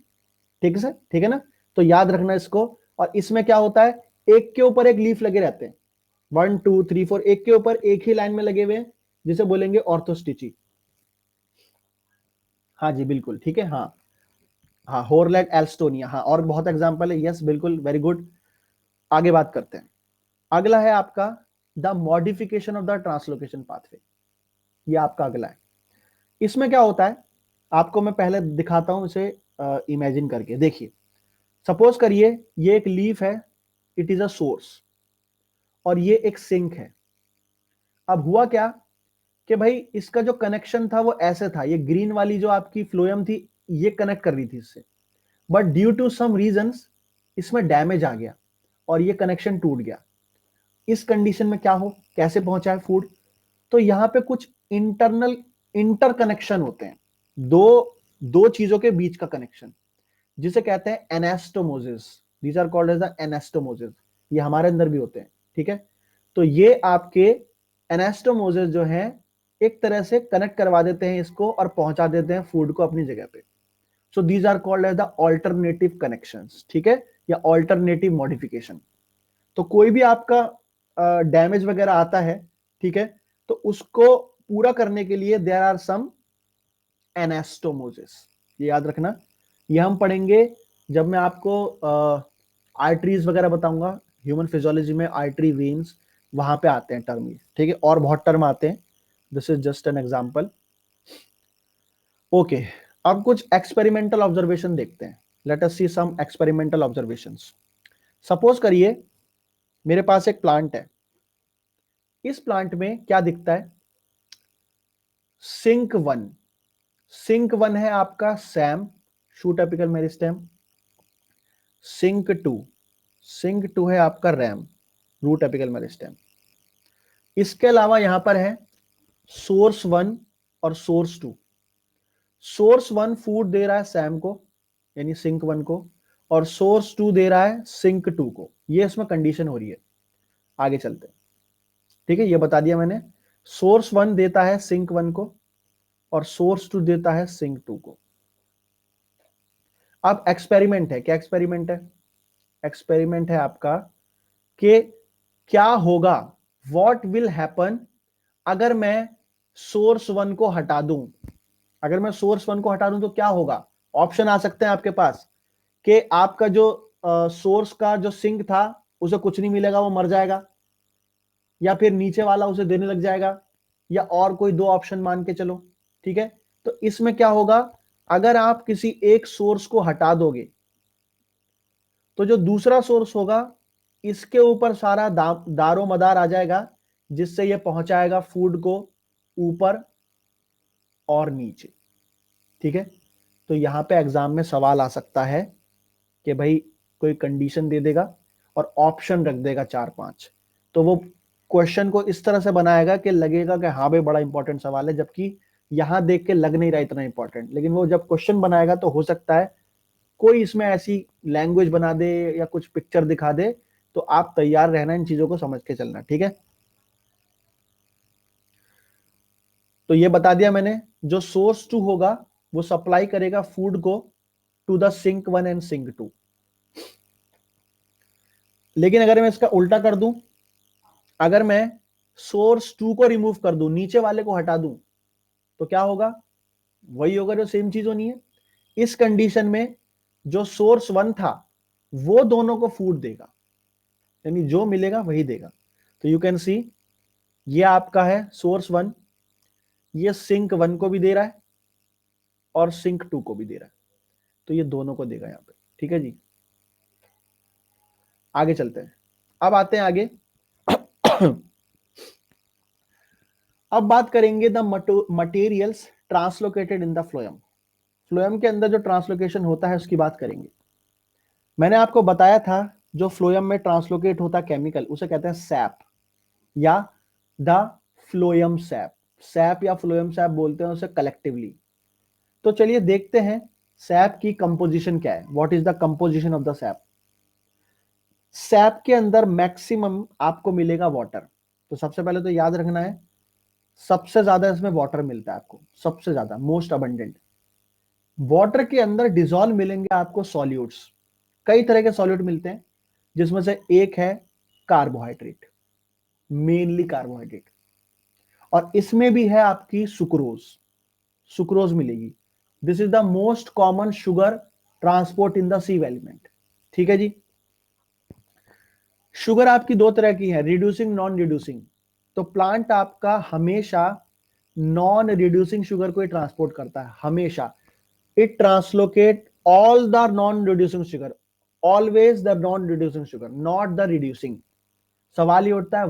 ठीक है सर, ठीक है ना? तो याद रखना इसको। और इसमें क्या होता है, एक के ऊपर एक लीफ लगे रहते हैं, 1 2 3 4, एक के ऊपर एक ही लाइन में लगे हुए हैं, जिसे बोलेंगे ऑर्थोस्टिची। हाँ जी बिल्कुल, ठीक है, हाँ हाँ, होरलैंड एल्स्टोनिया, हाँ, और बहुत एग्जांपल है, यस बिल्कुल, वेरी गुड। आगे बात करते हैं। अगला है आपका the modification of the translocation pathway. ये आपका अगला है। इसमें क्या होता है, आपको मैं पहले दिखाता हूं इसे इमेजिन करके। देखिए, सपोज करिए ये एक लीफ है, इट इज अ सोर्स, और ये एक सिंक है। अब हुआ क्या कि भाई इसका जो कनेक्शन था वो ऐसे था, ये ग्रीन वाली जो आपकी फ्लोएम थी ये कनेक्ट कर रही थी इससे, but due to some reasons इसमें डैमेज आ गया और ये कनेक्शन टूट गया। इस कंडीशन में क्या हो, कैसे पहुंचा है फूड? तो यहां पे कुछ इंटरनल इंटरकनेक्शन होते हैं, दो दो चीजों के बीच का कनेक्शन, जिसे कहते हैं anastomosis. These are called as the anastomosis. ये हमारे अंदर भी होते हैं, ठीक है। तो ये आपके एनास्टोमोसिस जो है एक तरह से कनेक्ट करवा देते हैं इसको और पहुंचा देते हैं फूड को अपनी जगह पे। So these are called as the alternative connections, ठीक है, या ऑल्टरनेटिव मॉडिफिकेशन। तो कोई भी आपका डैमेज वगैरह आता है, ठीक है, तो उसको पूरा करने के लिए देयर आर सम एनास्टोमोसिस। ये याद रखना, ये हम पढ़ेंगे जब मैं आपको आर्टरीज वगैरह बताऊंगा। ह्यूमन फिजियोलॉजी में आर्टरी, वेन्स, वहां पे आते हैं टर्म, ठीक है, और बहुत टर्म आते हैं। This is just an example. Okay, अब कुछ एक्सपेरिमेंटल ऑब्जर्वेशन देखते हैं। लेट अस सी सम एक्सपेरिमेंटल ऑब्जर्वेशंस। सपोज करिए मेरे पास एक प्लांट है, इस प्लांट में क्या दिखता है, सिंक वन। सिंक वन है आपका SAM, shoot apical meristem. Sink two, sink two है आपका रैम, रूट एपिकल मेरिस्टेम। इसके अलावा यहां पर है सोर्स वन और source two. Source one food दे रहा है सैम को, यानी सिंक वन को, और सोर्स टू दे रहा है सिंक टू को। ये इसमें कंडीशन हो रही है। आगे चलते हैं, ठीक है, ये बता दिया मैंने। सोर्स वन देता है सिंक वन को और सोर्स टू देता है सिंक टू को। अब एक्सपेरिमेंट है, क्या एक्सपेरिमेंट है? एक्सपेरिमेंट है आपका कि क्या होगा, व्हाट विल हैपन अगर मैं सोर्स वन को हटा दूं। अगर मैं सोर्स वन को हटा दूं तो क्या होगा? ऑप्शन आ सकते हैं आपके पास कि आपका जो सोर्स का जो सिंक था उसे कुछ नहीं मिलेगा, वो मर जाएगा, या फिर नीचे वाला उसे देने लग जाएगा, या और कोई दो ऑप्शन मान के चलो, ठीक है। तो इसमें क्या होगा, अगर आप किसी एक सोर्स को हटा दोगे तो जो दूसरा सोर्स होगा इसके ऊपर सारा दारो मदार आ जाएगा जिससे ये पहुंचाएगा फूड को ऊपर और नीचे। ठीक है, तो यहां पे एग्जाम में सवाल आ सकता है कि भाई कोई कंडीशन दे देगा और ऑप्शन रख देगा 4-5, तो वो क्वेश्चन को इस तरह से बनाएगा कि लगेगा कि हाँ भाई बड़ा इंपॉर्टेंट सवाल है, जबकि यहां देख के लग नहीं रहा इतना इंपॉर्टेंट, लेकिन वो जब क्वेश्चन बनाएगा तो हो सकता है कोई इसमें ऐसी लैंग्वेज बना दे या कुछ पिक्चर दिखा दे, तो आप तैयार रहना इन चीजों को समझ के चलना। ठीक है, तो ये बता दिया मैंने, जो सोर्स 2 होगा वो सप्लाई करेगा फूड को to the sink 1 and sink 2। लेकिन अगर मैं इसका उल्टा कर दूं, अगर मैं सोर्स 2 को रिमूव कर दूं, नीचे वाले को हटा दूं, तो क्या होगा? वही होगा, जो सेम चीज होनी है। इस कंडीशन में जो सोर्स 1 था वो दोनों को फूड देगा, यानी जो मिलेगा वही देगा। तो यू कैन सी, ये आपका है सोर्स 1, ये सिंक 1 को भी दे रहा है और सिंक 2 को भी दे रहा है, तो ये दोनों को देगा यहां पे। ठीक है जी, आगे चलते हैं। अब आते हैं आगे। अब बात करेंगे the materials translocated in the phloem. Phloem के अंदर जो ट्रांसलोकेशन होता है उसकी बात करेंगे। मैंने आपको बताया था जो फ्लोएम में ट्रांसलोकेट होता है केमिकल, उसे कहते हैं सैप या द फ्लोएम सैप। सैप या फ्लोएम सैप बोलते हैं उसे कलेक्टिवली। तो चलिए देखते हैं सैप की कंपोजिशन क्या है। What is the composition of the SAP? SAP के अंदर मैक्सिमम आपको मिलेगा वाटर। तो सबसे पहले तो याद रखना है, सबसे ज्यादा इसमें वाटर मिलता है आपको, सबसे ज्यादा, मोस्ट अबंडेंट। वाटर के अंदर डिजोल्व मिलेंगे आपको सॉल्यूट्स, कई तरह के सॉल्यूट मिलते हैं, जिसमें से एक है कार्बोहाइड्रेट, मेनली कार्बोहाइड्रेट। और इसमें भी है आपकी सुक्रोज, सुक्रोज मिलेगी। This is the most common sugar transport in the sieve element. ठीक है जी, शुगर आपकी दो तरह की है, रिड्यूसिंग, नॉन रिड्यूसिंग। तो प्लांट आपका हमेशा नॉन रिड्यूसिंग शुगर को ही ट्रांसपोर्ट करता है, हमेशा। It translocate all the non reducing sugar, always the non reducing sugar, not the reducing. सवाल ये उठता है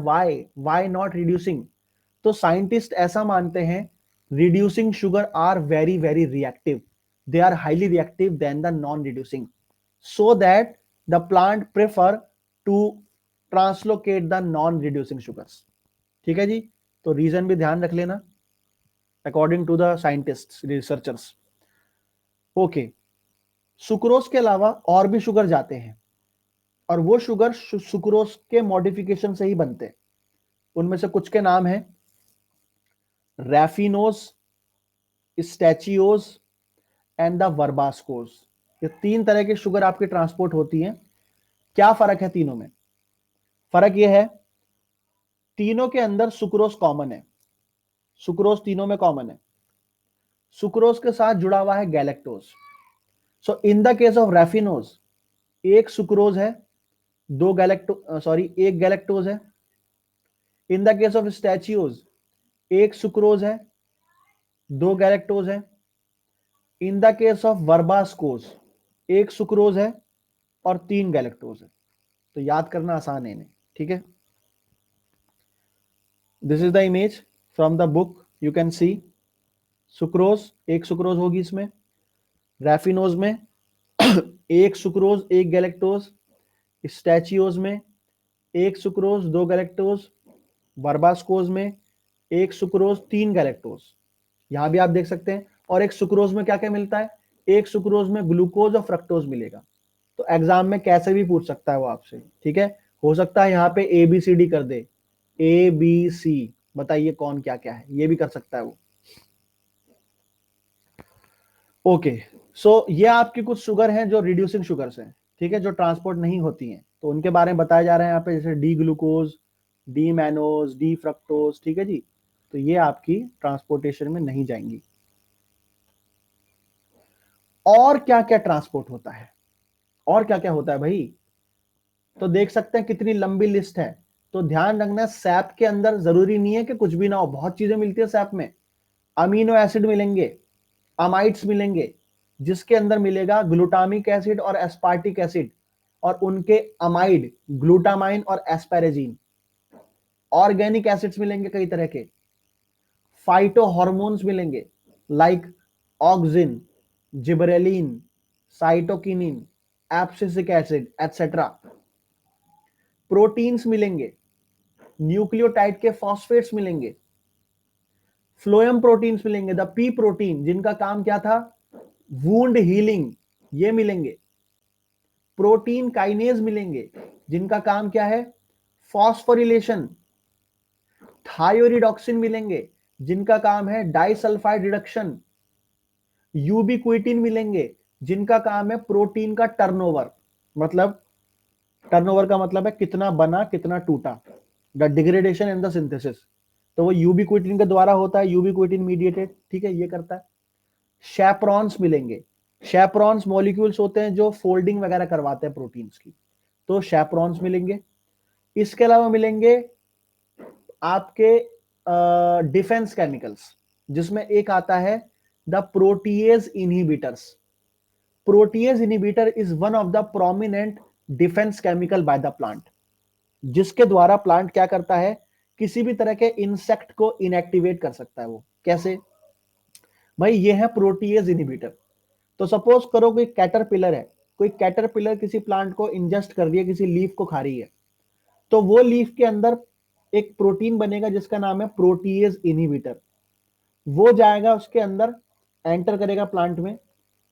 वाई नॉट रिड्यूसिंग? तो साइंटिस्ट ऐसा मानते हैं, reducing sugar are very very reactive, they are highly reactive than the non reducing, so that the plant prefer to translocate the non reducing sugars. ठीक है जी, तो रीजन भी ध्यान रख लेना, according to the scientist, researchers. Okay, sucrose के अलावा और भी शुगर जाते हैं, और वो शुगर सुक्रोज के मॉडिफिकेशन से ही बनते हैं। उनमें से कुछ के नाम है रैफिनोज, स्टैचियोज एंड द वर्बास्कोज। ये तीन तरह की शुगर आपकी ट्रांसपोर्ट होती हैं। क्या फर्क है तीनों में? फर्क यह है, तीनों के अंदर सुक्रोज कॉमन है, सुक्रोज तीनों में कॉमन है। सुक्रोज के साथ जुड़ा हुआ है galactose. So in the case of raffinose, एक सुक्रोज है, दो गैलेक्टो सॉरी एक गैलेक्टोज है। इन द केस ऑफ स्टैचियोज, एक सुक्रोज है, दो गैलेक्टोज है। इन द केस ऑफ वर्बास्कोज, एक सुक्रोज है और तीन गैलेक्टोज है। तो याद करना आसान है इन्हें। ठीक है, this is the image from the book, you can C sucrose, एक सुक्रोज होगी इसमें। रैफिनोज में एक सुक्रोज एक गैलेक्टोज, स्टैचियोज में एक सुक्रोज दो गैलेक्टोज, वर्बास्कोज में एक सुक्रोज तीन गैलेक्टोज। यहां भी आप देख सकते हैं। और एक सुक्रोज में क्या क्या मिलता है? एक सुक्रोज में ग्लूकोज और फ्रक्टोज मिलेगा। तो एग्जाम में कैसे भी पूछ सकता है वो आपसे। ठीक है, हो सकता है यहाँ पे ए बी सी डी कर दे, ए बी सी, बताइए कौन क्या क्या है, ये भी कर सकता है वो। ओके, सो ये आपकी कुछ शुगर हैं जो रिड्यूसिंग शुगर्स हैं, ठीक है, जो ट्रांसपोर्ट नहीं होती हैं, तो उनके बारे में बताया जा रहा है यहाँ पे, जैसे D glucose, D mannose, D fructose. ठीक है जी, तो ये आपकी ट्रांसपोर्टेशन में नहीं जाएंगी। और क्या क्या ट्रांसपोर्ट होता है, और क्या क्या होता है भाई? तो देख सकते हैं कितनी लंबी लिस्ट है। तो ध्यान रखना, सैप के अंदर जरूरी नहीं है कि कुछ भी ना हो, बहुत चीजें मिलती है सैप में। अमीनो एसिड मिलेंगे, अमाइड्स मिलेंगे, जिसके अंदर मिलेगा ग्लूटामिक एसिड और एस्पार्टिक एसिड, और उनके अमाइड ग्लूटामाइन और एस्पेरेजिन। ऑर्गेनिक एसिड्स मिलेंगे कई तरह के, फाइटो हॉर्मोन्स मिलेंगे like auxin, gibberellin, cytokinin, abscisic acid etcetera. Proteins मिलेंगे, न्यूक्लियोटाइड के फॉस्फेट्स मिलेंगे, फ्लोएम प्रोटीन्स मिलेंगे, द पी प्रोटीन जिनका काम क्या था, वुंड हीलिंग, ये मिलेंगे। प्रोटीन काइनेज मिलेंगे जिनका काम क्या है, फॉस्फोरिलेशन। थायोरिडॉक्सिन मिलेंगे जिनका काम है डाइसल्फाइड रिडक्शन। यूबिक्विटिन मिलेंगे जिनका काम है प्रोटीन का टर्नओवर, मतलब टर्नओवर का मतलब है कितना बना कितना टूटा, the degradation and the synthesis. तो वो यूबिक्विटिन के द्वारा होता है, यूबिक्विटिन मीडिएटेड, ठीक है, ये करता है। शेप्रॉन्स मिलेंगे, शेप्रॉन्स मॉलिक्यूल्स होते हैं जो फोल्डिंग वगैरह करवाते हैं प्रोटीन्स की, तो शेप्रॉन्स मिलेंगे। इसके अलावा मिलेंगे आपके डिफेंस केमिकल्स, जिसमें एक आता है the protease inhibitors. Protease inhibitor is one of the prominent defence chemical by the plant, जिसके द्वारा प्लांट क्या करता है, किसी भी तरह के इंसेक्ट को इनएक्टिवेट कर सकता है। वो कैसे भाई, ये है प्रोटीएज इनहिबिटर। तो सपोज करो कोई कैटरपिलर है, कोई कैटरपिलर किसी प्लांट को इंजेस्ट कर रही है, किसी लीफ को खा रही है, तो वो लीफ के अंदर एक प्रोटीन बनेगा जिसका नाम है प्रोटीएज इनहिबिटर। वो जाएगा उसके अंदर, एंटर करेगा प्लांट में,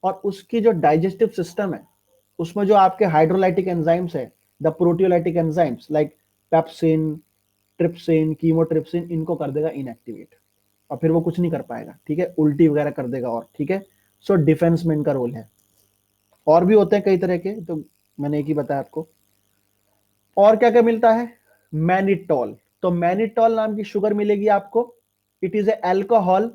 और उसकी जो डाइजेस्टिव सिस्टम है उसमें जो आपके हाइड्रोलाइटिक एंजाइम्स है, the proteolytic enzymes like pepsin, trypsin, chymotrypsin, इनको कर देगा इनएक्टिवेट, और फिर वो कुछ नहीं कर पाएगा, ठीक है, उल्टी वगैरह कर देगा, और ठीक है। सो डिफेंस में इनका रोल है। और भी होते हैं कई तरह के, तो मैंने एक ही बताया आपको। और क्या क्या मिलता है, मैनिटॉल। तो मैनिटॉल नाम की शुगर मिलेगी आपको। It is A alcohol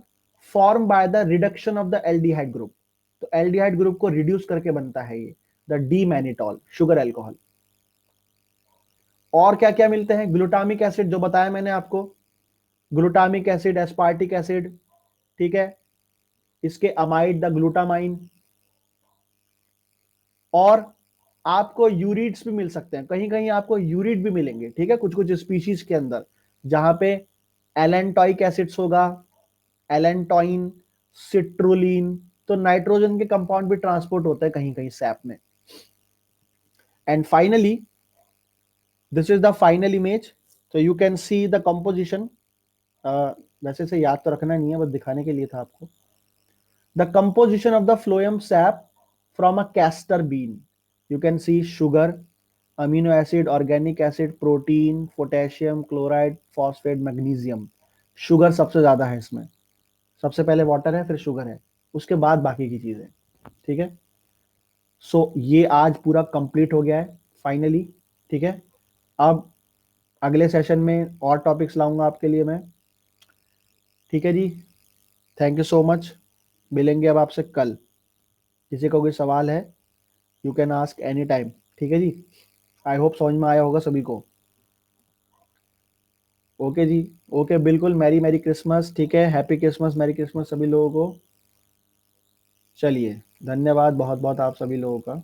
form by the reduction of the aldehyde group. तो एल्डिहाइड ग्रुप को रिड्यूस करके बनता है ये, the D mannitol sugar alcohol. और क्या क्या मिलते हैं, ग्लूटामिक एसिड जो बताया मैंने आपको, ग्लूटामिक एसिड, एस्पार्टिक एसिड, ठीक है, इसके अमाइड द ग्लूटामाइन। और आपको यूरिड्स भी मिल सकते हैं, कहीं कहीं आपको यूरिड भी मिलेंगे, ठीक है, कुछ कुछ स्पीशीज के अंदर, जहां पे एलेंटॉइक एसिड्स होगा, एलेंटॉइन, सिट्रुलिन। तो नाइट्रोजन के कंपाउंड भी ट्रांसपोर्ट होते हैं कहीं कहीं सैप में। And finally this is the final image, so you can see the composition. वैसे से याद तो रखना नहीं है, बस दिखाने के लिए था आपको। The composition of the phloem SAP from a castor bean, you can C sugar, amino acid, organic acid, protein, potassium, chloride, phosphate, magnesium. Sugar सबसे ज्यादा है इसमें, सबसे पहले वाटर है, फिर शुगर है, उसके बाद बाकी की चीजें, ठीक है। सो ये आज पूरा कंप्लीट हो गया है फाइनली, ठीक है। अब अगले सेशन में और टॉपिक्स लाऊंगा आपके लिए मैं, ठीक है जी। Thank you so much. मिलेंगे अब आपसे कल। किसी को कोई सवाल है, you can ask any time, ठीक है जी। आई होप समझ में आया होगा सभी को। ओके जी, ओके, बिल्कुल, मैरी मैरी क्रिसमस, ठीक है, हैप्पी क्रिसमस, मैरी क्रिसमस सभी लोगों को। चलिए, धन्यवाद बहुत बहुत आप सभी लोगों का।